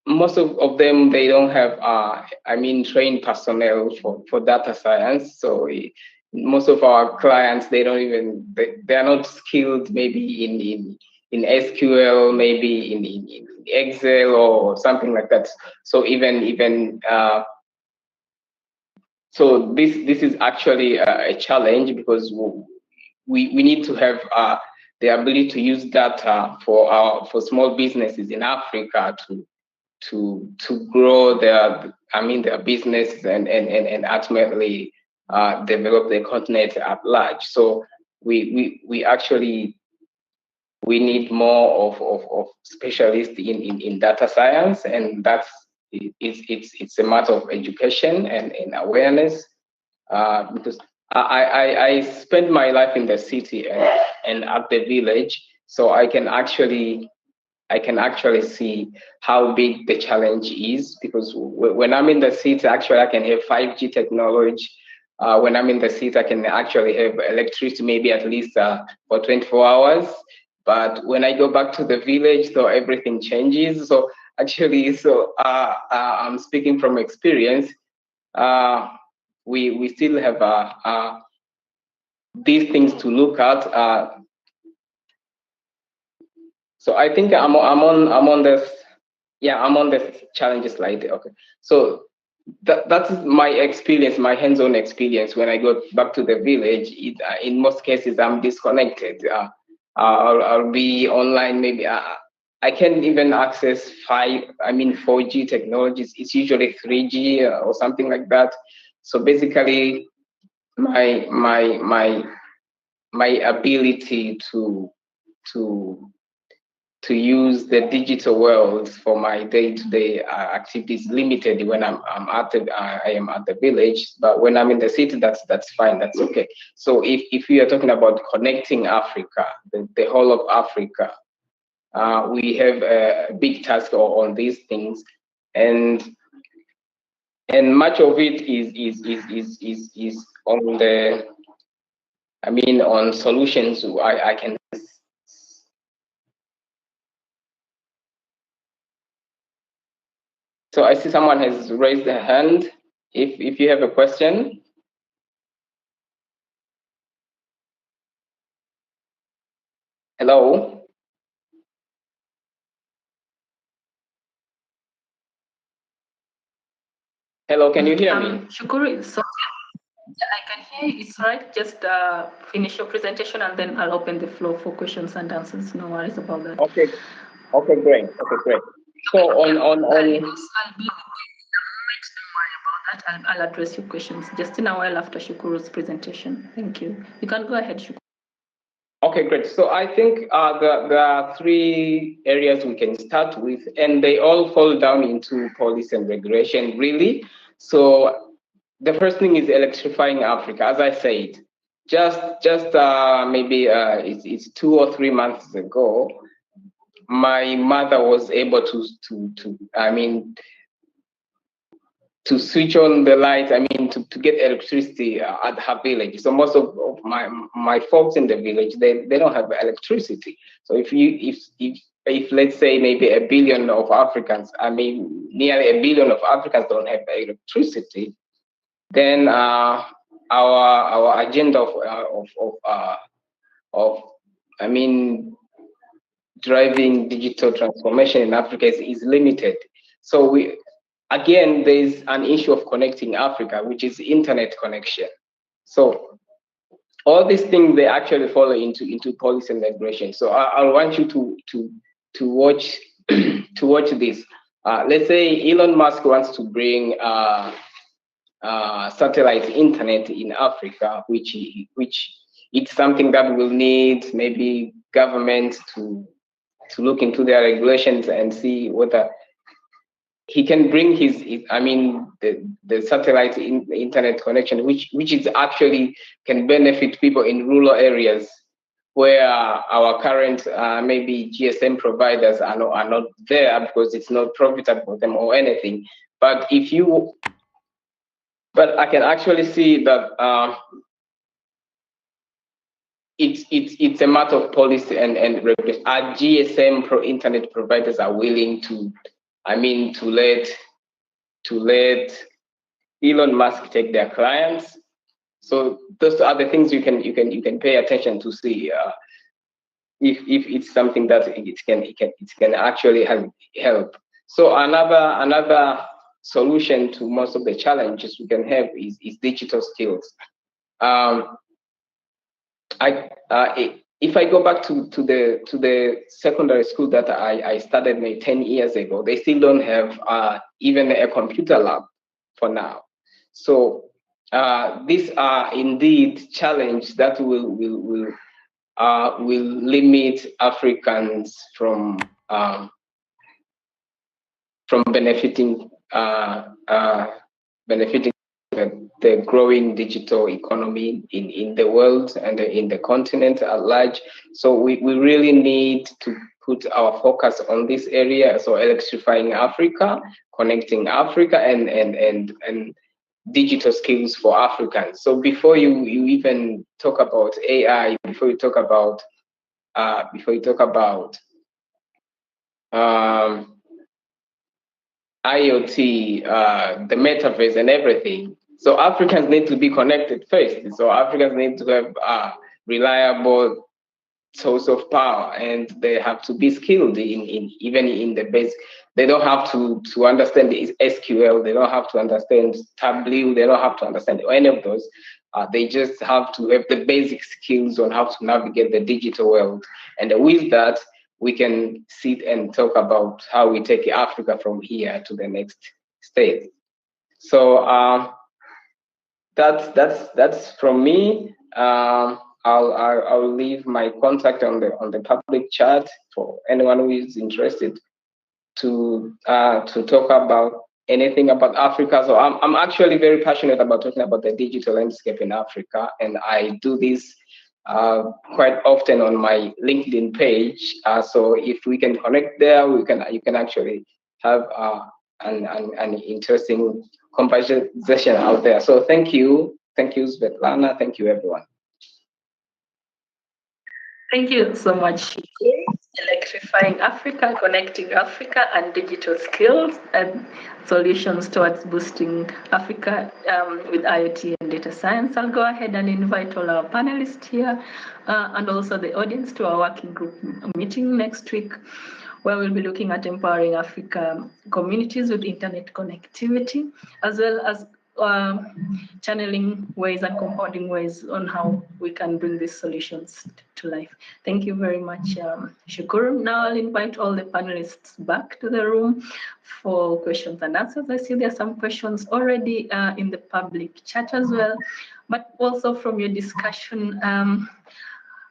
most of them, they don't have trained personnel for data science. So most of our clients, they are not skilled maybe in SQL, maybe in Excel or something like that. So so this is actually a challenge, because we need to have the ability to use data for small businesses in Africa to grow their businesses and ultimately develop the continent at large. So we actually need more of specialists in data science, and it's a matter of education and awareness, because I spend my life in the city and at the village, so I can actually see how big the challenge is, because when I'm in the city, actually I can have 5G technology. When I'm in the city, I can actually have electricity maybe at least for 24 hours. But when I go back to the village, so everything changes. So actually, I'm speaking from experience. We still have these things to look at. So I think I'm on this. Yeah, I'm on the challenges slide. Okay, so that's my experience, my hands-on experience. When I go back to the village, in most cases I'm disconnected. I'll be online. Maybe I can't even access 4G technologies. It's usually 3G or something like that. So basically, my ability to use the digital world for my day-to-day activities limited when I am at the village. But when I'm in the city, that's fine, that's okay. So if we are talking about connecting Africa, the whole of Africa, we have a big task on these things, and much of it is on the on solutions. I can. So I see someone has raised their hand. If you have a question. Hello. Hello, can you hear me? Shukuru, so I can hear you. It's right. Just finish your presentation and then I'll open the floor for questions and answers. No worries about that. Okay. Okay, great. Okay, great. So on I'll be I'll address your questions just in a while after Shukuru's presentation. Thank you. You can go ahead, Shukuru. Okay, great. So I think there are 3 areas we can start with, and they all fall down into policy and regulation, really. So the first thing is electrifying Africa. As I said, just maybe it's 2 or 3 months ago, my mother was able to switch on the lights, to get electricity at her village. So most of my folks in the village, they don't have electricity. So if let's say maybe 1 billion of Africans, nearly 1 billion of Africans don't have electricity, then our agenda of driving digital transformation in Africa is limited. So again, there's an issue of connecting Africa, which is internet connection. So all these things, they actually fall into policy and regulation. So I want you to watch to watch this. Let's say Elon Musk wants to bring satellite internet in Africa, which it's something that will need maybe governments to look into their regulations and see whether he can bring the satellite internet connection, which is actually can benefit people in rural areas where our current maybe GSM providers are not there because it's not profitable for them or anything. But I can actually see that it's a matter of policy and regulation. Our GSM internet providers are willing to let Elon Musk take their clients. So those are the things you can pay attention to see. if it's something that it can actually help. So another solution to most of the challenges we can have is digital skills. If I go back to the secondary school that I started maybe 10 years ago, they still don't have even a computer lab for now. So these are indeed challenges that will limit Africans from benefiting the growing digital economy in the world and in the continent at large. So we really need to put our focus on this area. So electrifying Africa, connecting Africa, and digital skills for Africans. So before you even talk about AI, before you talk about IoT, the metaverse and everything. So Africans need to be connected first. So Africans need to have a reliable source of power, and they have to be skilled even in the base. They don't have to understand the SQL. They don't have to understand Tableau. They don't have to understand any of those. They just have to have the basic skills on how to navigate the digital world. And with that, we can sit and talk about how we take Africa from here to the next stage. So that's from me. I'll leave my contact on the public chat for anyone who is interested to talk about anything about Africa. So I'm actually very passionate about talking about the digital landscape in Africa, and I do this quite often on my LinkedIn page. So if we can connect there, you can actually have an interesting conversation out there. So thank you, Svetlana. Thank you, everyone. Thank you so much. Electrifying Africa, connecting Africa, and digital skills and solutions towards boosting Africa with IoT and data science. I'll go ahead and invite all our panelists here and also the audience to our working group meeting next week, where we'll be looking at empowering Africa communities with internet connectivity, as well as channeling ways and compounding ways on how we can bring these solutions to life. Thank you very much, Shukuru. Now I'll invite all the panelists back to the room for questions and answers. I see there are some questions already in the public chat as well, but also from your discussion,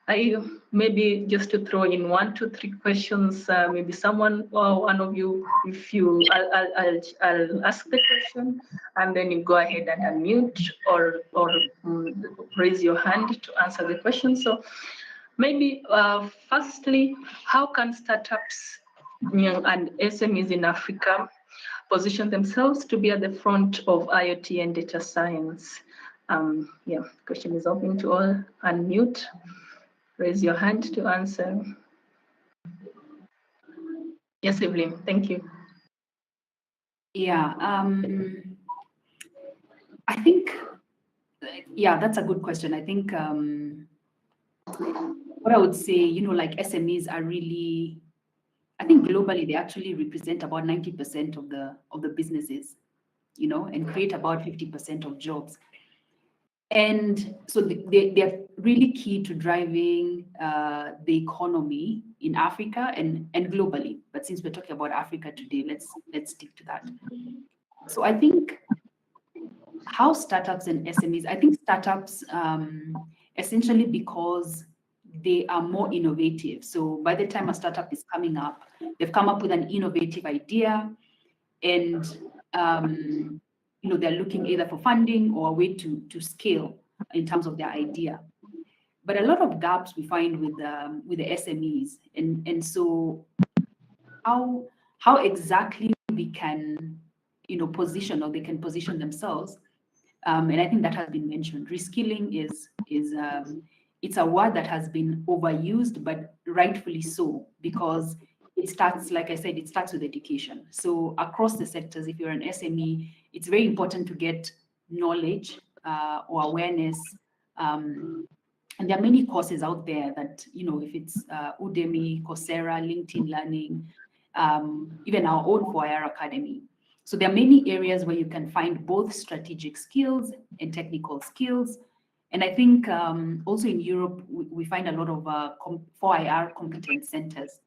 I maybe just to throw in 1, 2, 3 questions. Maybe someone or one of you, if you, I'll ask the question, and then you go ahead and unmute or raise your hand to answer the question. So maybe firstly, how can startups and SMEs in Africa position themselves to be at the front of IoT and data science? Yeah, question is open to all. Unmute. Raise your hand to answer. Yes, Evelyn, thank you. Yeah, I think, yeah, that's a good question. I think what I would say, like SMEs are really, I think globally, they actually represent about 90% of the businesses, and create about 50% of jobs. And so they're really key to driving the economy in Africa and globally. But since we're talking about Africa today, let's stick to that. So I think how startups and SMEs, I think startups essentially because they are more innovative. So by the time a startup is coming up, they've come up with an innovative idea, and they're looking either for funding or a way to scale in terms of their idea. But a lot of gaps we find with the SMEs, and so how exactly we can position, or they can position themselves, and I think that has been mentioned. Reskilling is it's a word that has been overused, but rightfully so, because it starts, like I said, it starts with education. So across the sectors, if you're an SME, it's very important to get knowledge or awareness And there are many courses out there that, if it's Udemy, Coursera, LinkedIn Learning, even our own 4IR Academy. So there are many areas where you can find both strategic skills and technical skills. And I think also in Europe, we find a lot of 4IR competence centers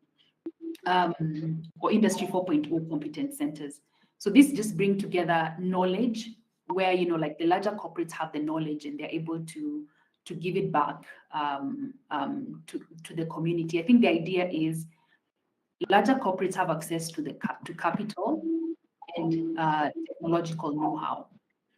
or Industry 4.0 competence centers. So this just bring together knowledge where, like the larger corporates have the knowledge and they're able to give it back to the community. I think the idea is larger corporates have access to capital and technological know-how.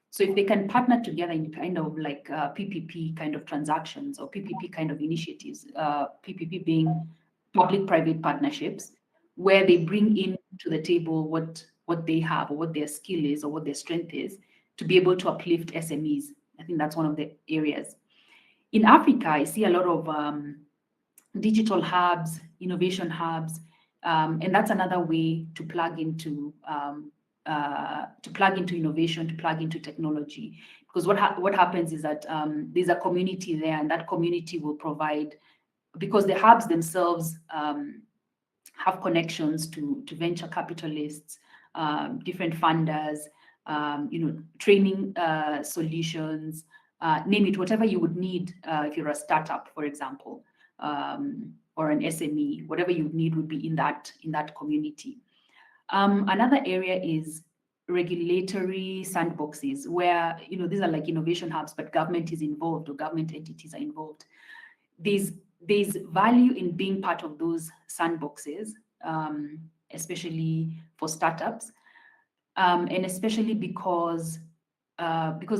So if they can partner together in kind of like PPP kind of transactions or PPP kind of initiatives, PPP being public-private partnerships, where they bring in to the table what they have or what their skill is or what their strength is to be able to uplift SMEs. I think that's one of the areas. In Africa, I see a lot of digital hubs, innovation hubs, and that's another way to plug into innovation, to plug into technology. Because what happens is that there's a community there, and that community will provide, because the hubs themselves have connections to venture capitalists, different funders, training solutions, name it, whatever you would need if you're a startup, for example, or an SME, whatever you need would be in that community. Another area is regulatory sandboxes where, these are like innovation hubs, but government is involved or government entities are involved. There's value in being part of those sandboxes, especially for startups, and especially because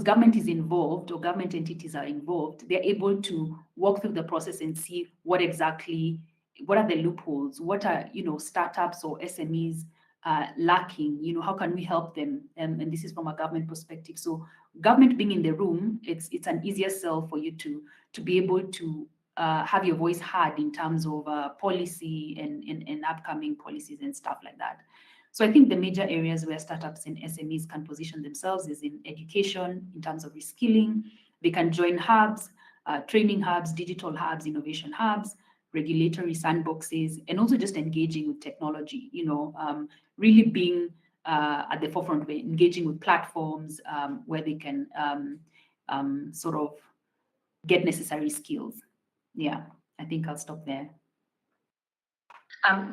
government is involved or government entities are involved, they're able to walk through the process and see what are the loopholes, what are, startups or SMEs lacking, how can we help them? And this is from a government perspective. So government being in the room, it's an easier sell for you to be able to have your voice heard in terms of policy and upcoming policies and stuff like that. So I think the major areas where startups and SMEs can position themselves is in education, in terms of reskilling. They can join hubs, training hubs, digital hubs, innovation hubs, regulatory sandboxes, and also just engaging with technology, really being at the forefront, engaging with platforms where they can sort of get necessary skills. Yeah, I think I'll stop there.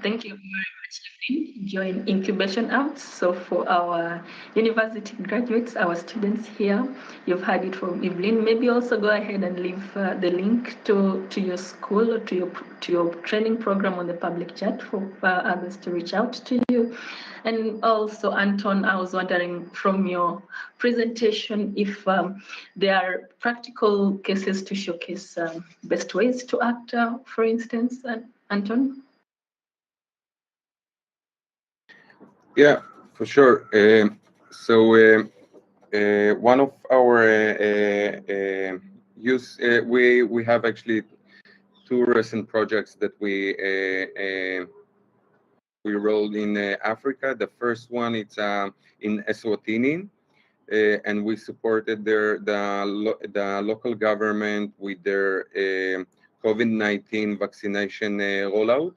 Thank you very much, Evelyn. Join Incubation Hubs. So for our university graduates, our students here, you've heard it from Evelyn. Maybe also go ahead and leave the link to your school or to your training program on the public chat for others to reach out to you. And also, Anton, I was wondering from your presentation if there are practical cases to showcase best ways to act, for instance, Anton? Yeah, for sure. So one of our we have actually two recent projects that we rolled in Africa. The first one, it's in Eswatini, and we supported the local government with their COVID-19 vaccination rollout.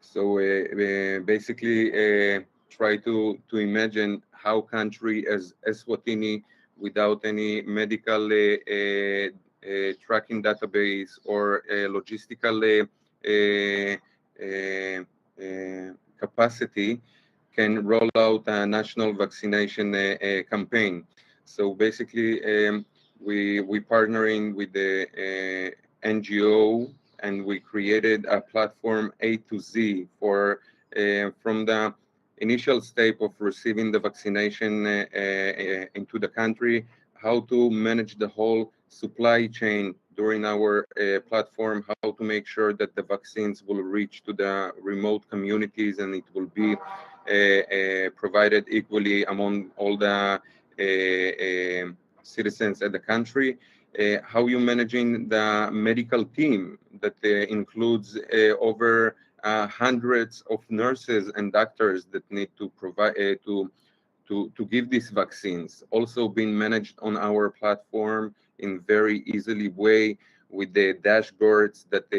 So basically try to imagine how country as Eswatini, without any medical tracking database or logistical capacity, can roll out a national vaccination campaign. So basically we partnering with the NGO, and we created a platform A to Z for from the initial step of receiving the vaccination into the country, how to manage the whole supply chain during our platform, how to make sure that the vaccines will reach to the remote communities and it will be provided equally among all the citizens of the country. How you managing the medical team that includes over hundreds of nurses and doctors that need to provide to give these vaccines, also being managed on our platform in very easily way with the dashboards that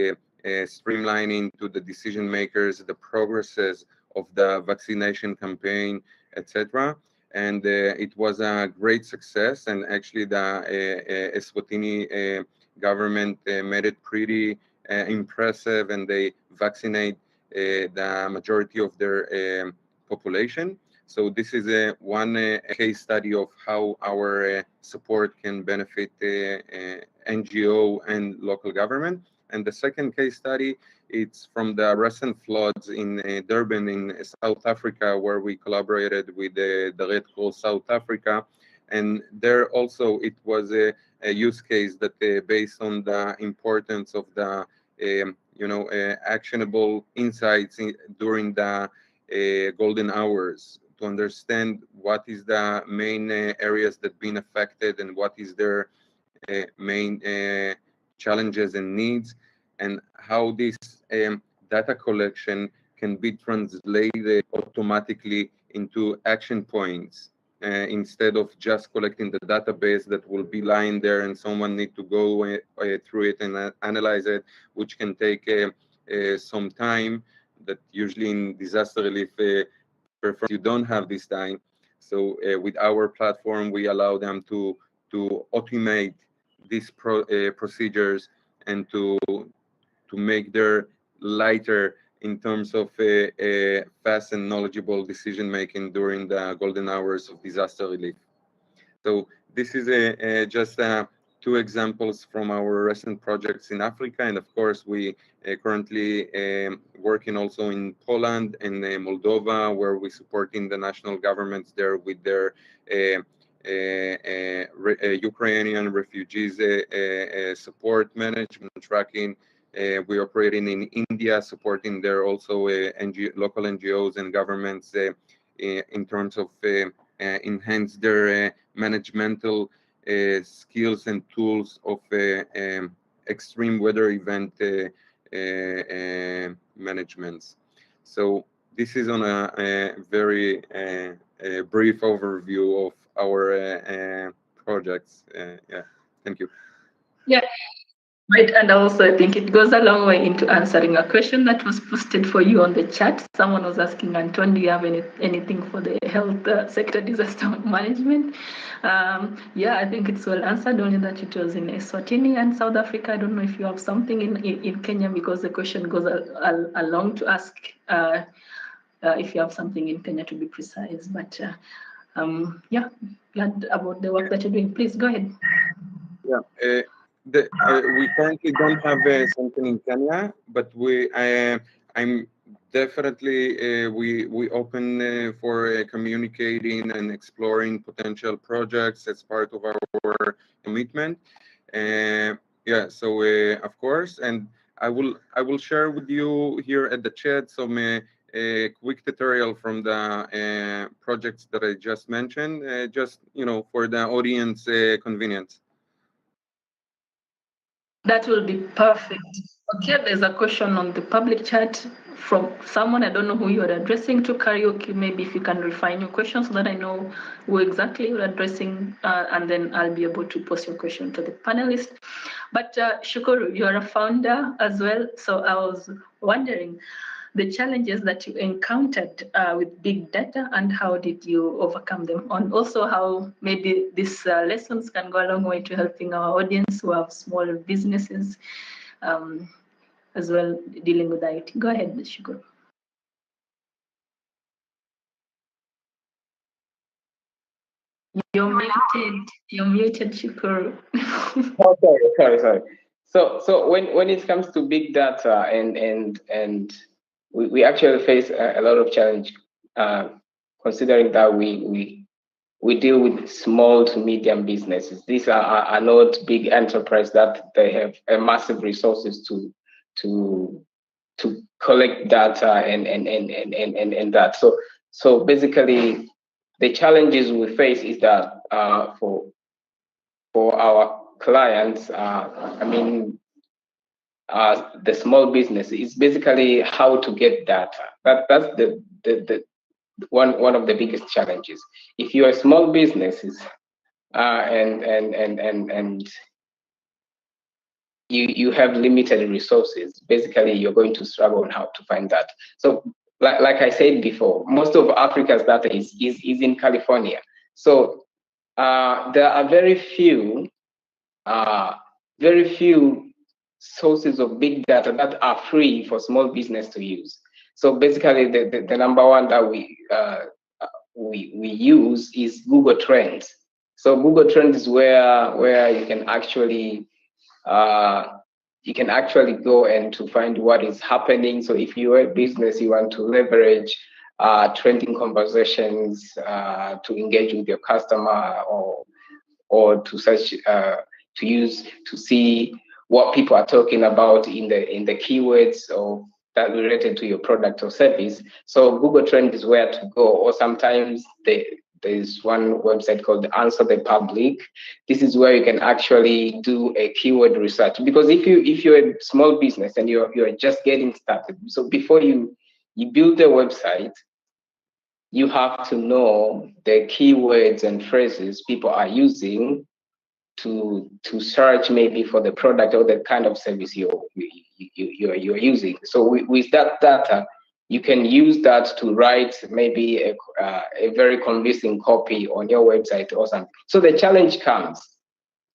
streamlining to the decision makers, the progresses of the vaccination campaign, etc. And it was a great success. And actually, the Eswatini government made it pretty impressive, and they vaccinate the majority of their population. So this is one case study of how our support can benefit NGO and local government. And the second case study, it's from the recent floods in Durban in South Africa, where we collaborated with the Red Cross South Africa. And there also it was a use case that based on the importance of the actionable insights during the golden hours, to understand what is the main areas that been affected and what is their main challenges and needs, and how this data collection can be translated automatically into action points instead of just collecting the database that will be lying there and someone need to go through it and analyze it, which can take some time that usually in disaster relief you don't have this time. So with our platform, we allow them to automate these procedures and to make their lighter in terms of fast and knowledgeable decision making during the golden hours of disaster relief. So this is just two examples from our recent projects in Africa, and of course we currently working also in Poland and Moldova, where we supporting the national governments there with their Ukrainian refugees support management tracking. We operating in India, supporting their also local NGOs and governments in terms of enhance their managemental skills and tools of extreme weather event managements. So this is on a very brief overview of our projects. Yeah, thank you. Yeah. Right, and also I think it goes a long way into answering a question that was posted for you on the chat. Someone was asking, Anton, do you have anything for the health sector disaster management? Yeah, I think it's well answered, only that it was in Eswatini and South Africa. I don't know if you have something in Kenya, because the question goes along to ask if you have something in Kenya, to be precise. But yeah, glad about the work that you're doing. Please go ahead. Yeah. We currently don't have something in Kenya, but I'm definitely we open for communicating and exploring potential projects as part of our commitment. Yeah, so of course, and I will share with you here at the chat some a quick tutorial from the projects that I just mentioned, just for the audience convenience. That will be perfect. Okay, there's a question on the public chat from someone. I don't know who you're addressing to. Karaoke, maybe if you can refine your question so that I know who exactly you're addressing, and then I'll be able to post your question to the panelists. But Shukuru, you're a founder as well. So I was wondering the challenges that you encountered with big data, and how did you overcome them? And also how maybe these lessons can go a long way to helping our audience who have small businesses as well, dealing with IT. Go ahead, Shukuru. You're muted, Shukuru. Oh, sorry. So when it comes to big data and we actually face a lot of challenge, considering that we deal with small to medium businesses. These are not big enterprise that they have massive resources to collect data and that. So basically, the challenges we face is that for our clients, the small business, is basically how to get data. That's the one of the biggest challenges. If you're a small businesses and you have limited resources, basically you're going to struggle on how to find that. So like I said before, most of Africa's data is in California. So there are very few sources of big data that are free for small business to use. So basically, the number one that we use is Google Trends. So Google Trends is where you can actually go and to find what is happening. So if you're a business, you want to leverage trending conversations to engage with your customer, or to search to see what people are talking about in the keywords or that related to your product or service. So Google Trends is where to go. Or sometimes there's one website called Answer the Public. This is where you can actually do a keyword research, because if you're a small business and you're just getting started, so before you build a website, you have to know the keywords and phrases people are using to search maybe for the product or the kind of service you're using. So with that data, you can use that to write maybe a very convincing copy on your website or something. So the challenge comes.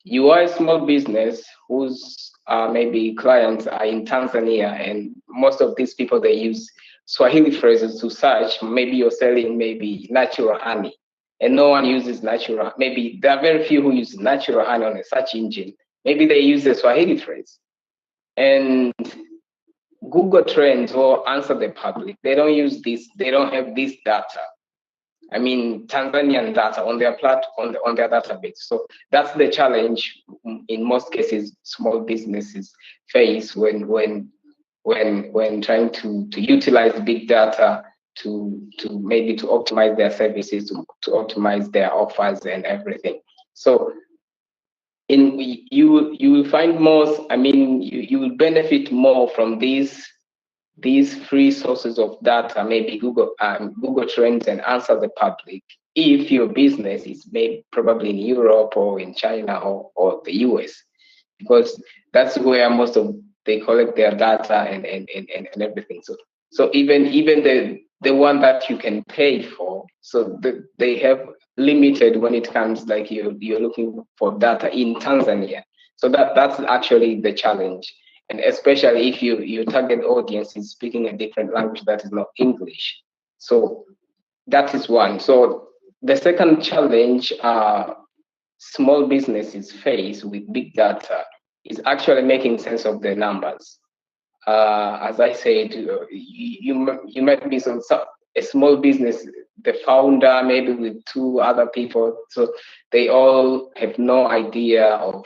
You are a small business whose maybe clients are in Tanzania, and most of these people, they use Swahili phrases to search. Maybe you're selling maybe natural honey, and no one uses natural. Maybe there are very few who use natural honey on a search engine. Maybe they use the Swahili phrase. And Google Trends or Answer the Public, they don't use this, they don't have this data. I mean, Tanzanian data on their on their database. So that's the challenge in most cases small businesses face when trying to utilize big data to maybe to optimize their services, to optimize their offers and everything. So you will find most, I mean, you will benefit more from these free sources of data, maybe Google Trends and Answer the Public, if your business is maybe probably in Europe or in China or the US, because that's where most of they collect their data and everything. So even the one that you can pay for, so they have limited when it comes like you're looking for data in Tanzania. So that's actually the challenge. And especially if your target audience is speaking a different language that is not English. So that is one. So the second challenge small businesses face with big data is actually making sense of the numbers. As I said, you might be a small business, the founder maybe with two other people, so they all have no idea of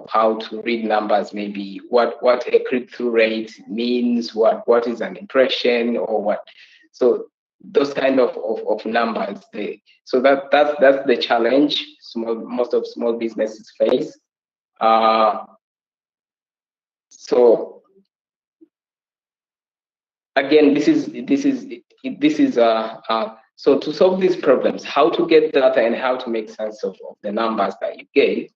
how to read numbers, maybe what a click-through rate means, what is an impression, or what. So those kind of numbers. So that's the challenge most of small businesses face. So again, this is so to solve these problems, how to get data and how to make sense of the numbers that you get.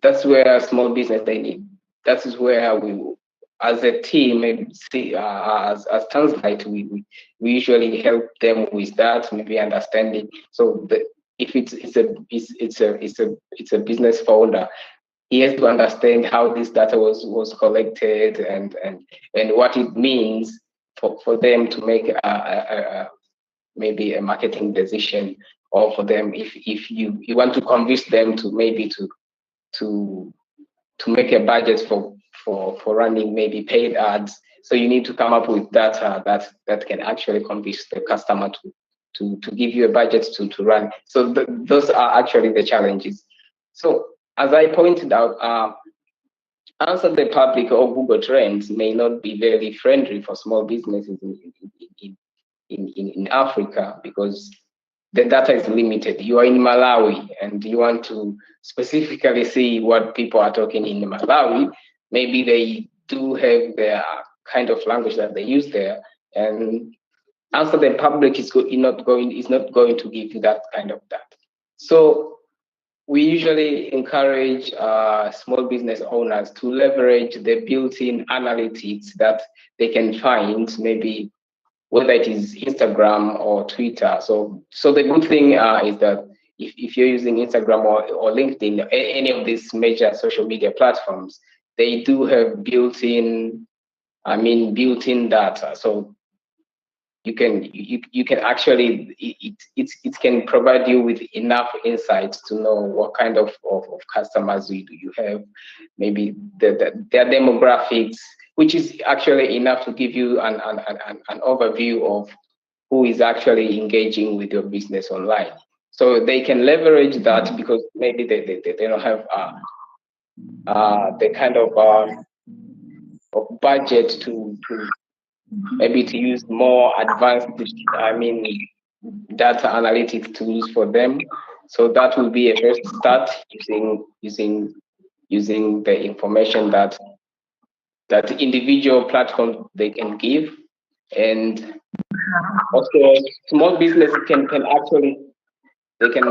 That's where small business they need. That is where we, as a team, maybe as Tanzlite, we usually help them with that, maybe understanding. So if it's a business founder, he has to understand how this data was collected and what it means for them to make maybe a marketing decision, or for them if you want to convince them to maybe to make a budget for running maybe paid ads. So you need to come up with data that can actually convince the customer to give you a budget to run. So those are actually the challenges. So as I pointed out, Answer the Public or Google Trends may not be very friendly for small businesses in Africa, because the data is limited. You are in Malawi and you want to specifically see what people are talking in Malawi. Maybe they do have their kind of language that they use there, and Answer the Public is not going to give you that kind of data. So we usually encourage small business owners to leverage the built-in analytics that they can find, maybe whether it is Instagram or Twitter. So the good thing is that if you're using Instagram or LinkedIn, any of these major social media platforms, they do have built-in data. So you can actually, it can provide you with enough insights to know what kind of customers you have, maybe their demographics, which is actually enough to give you an overview of who is actually engaging with your business online. So they can leverage that because maybe they don't have the kind of budget to maybe to use more advanced, data analytics tools for them. So that will be a first start using the information that individual platforms they can give, and also small business can actually they can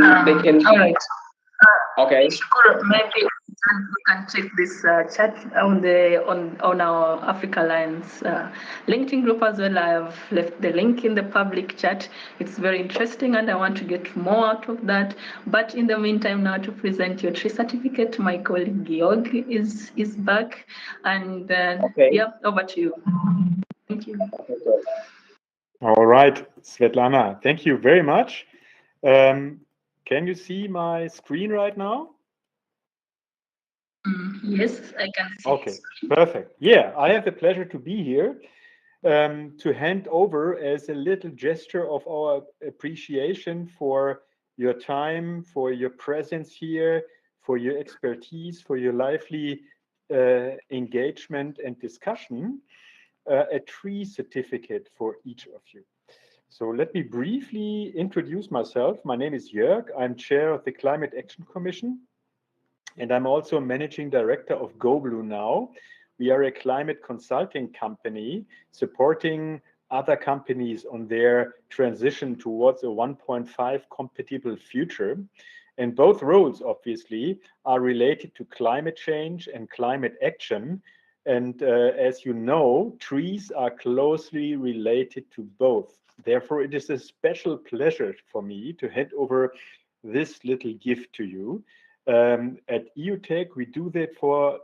All right. okay. Shukuru, maybe we can check this chat on our Africa Alliance LinkedIn group as well. I have left the link in the public chat. It's very interesting, and I want to get more out of that. But in the meantime, now to present your tree certificate, my colleague Georg is back, and Okay. yeah, over to you. Thank you. All right, Svetlana, thank you very much. Can you see my screen right now? Yes, I can see. Okay, perfect. Yeah, I have the pleasure to be here to hand over as a little gesture of our appreciation for your time, for your presence here, for your expertise, for your lively engagement and discussion, a tree certificate for each of you. So let me briefly introduce myself. My name is Jörg. I'm chair of the Climate Action Commission, and I'm also managing director of GoBlue Now. We are a climate consulting company supporting other companies on their transition towards a 1.5 compatible future. And both roles, obviously, are related to climate change and climate action. And as you know, trees are closely related to both. Therefore, it is a special pleasure for me to hand over this little gift to you. At EUTech, we do that for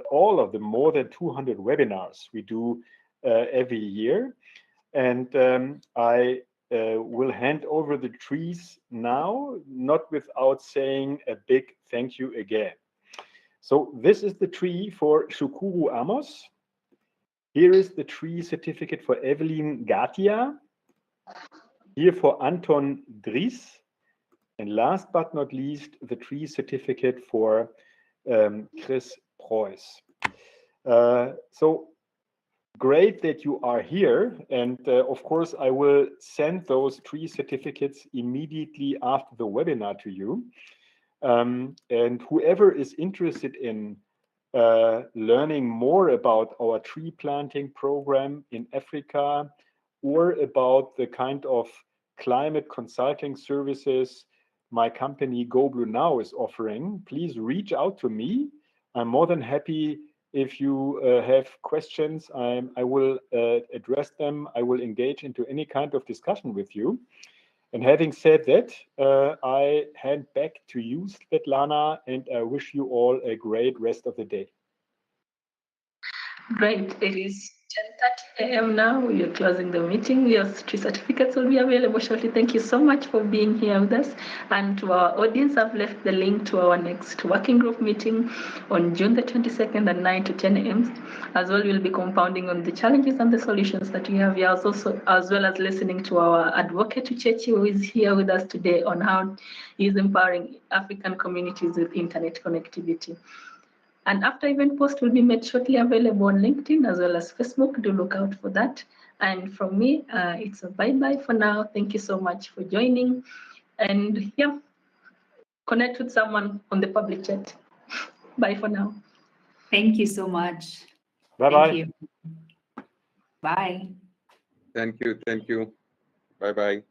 all of the more than 200 webinars we do every year. And I will hand over the trees now, not without saying a big thank you again. So this is the tree for Shukuru Amos. Here is the tree certificate for Evelyn Gatia. Here for Anton Dries. And last but not least, the tree certificate for Chris Preuss. So great that you are here. And of course, I will send those tree certificates immediately after the webinar to you. And whoever is interested in learning more about our tree planting program in Africa, or about the kind of climate consulting services my company GoBlue Now is offering, please reach out to me. I'm more than happy if you have questions. I will address them. I will engage into any kind of discussion with you. And having said that, I hand back to you, Svetlana, and I wish you all a great rest of the day. Great. It is 10:30 a.m. now. We are closing the meeting. Your tree certificates will be available shortly. Thank you so much for being here with us. And to our audience, I've left the link to our next working group meeting on June the 22nd at 9 to 10 a.m. As well, we'll be compounding on the challenges and the solutions that we have here, as well as listening to our advocate, Uchechi, who is here with us today on how he is empowering African communities with internet connectivity. And after event post will be made shortly available on LinkedIn as well as Facebook. Do look out for that. And from me, it's a bye-bye for now. Thank you so much for joining. And yeah, connect with someone on the public chat. Bye for now. Thank you so much. Bye-bye. Thank you. Bye. Thank you. Thank you. Bye-bye.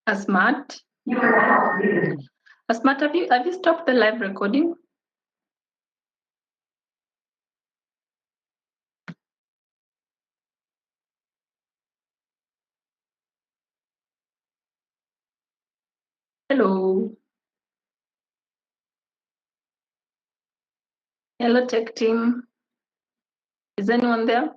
Asmat? Asmat, have you stopped the live recording? Hello. Hello, tech team. Is anyone there?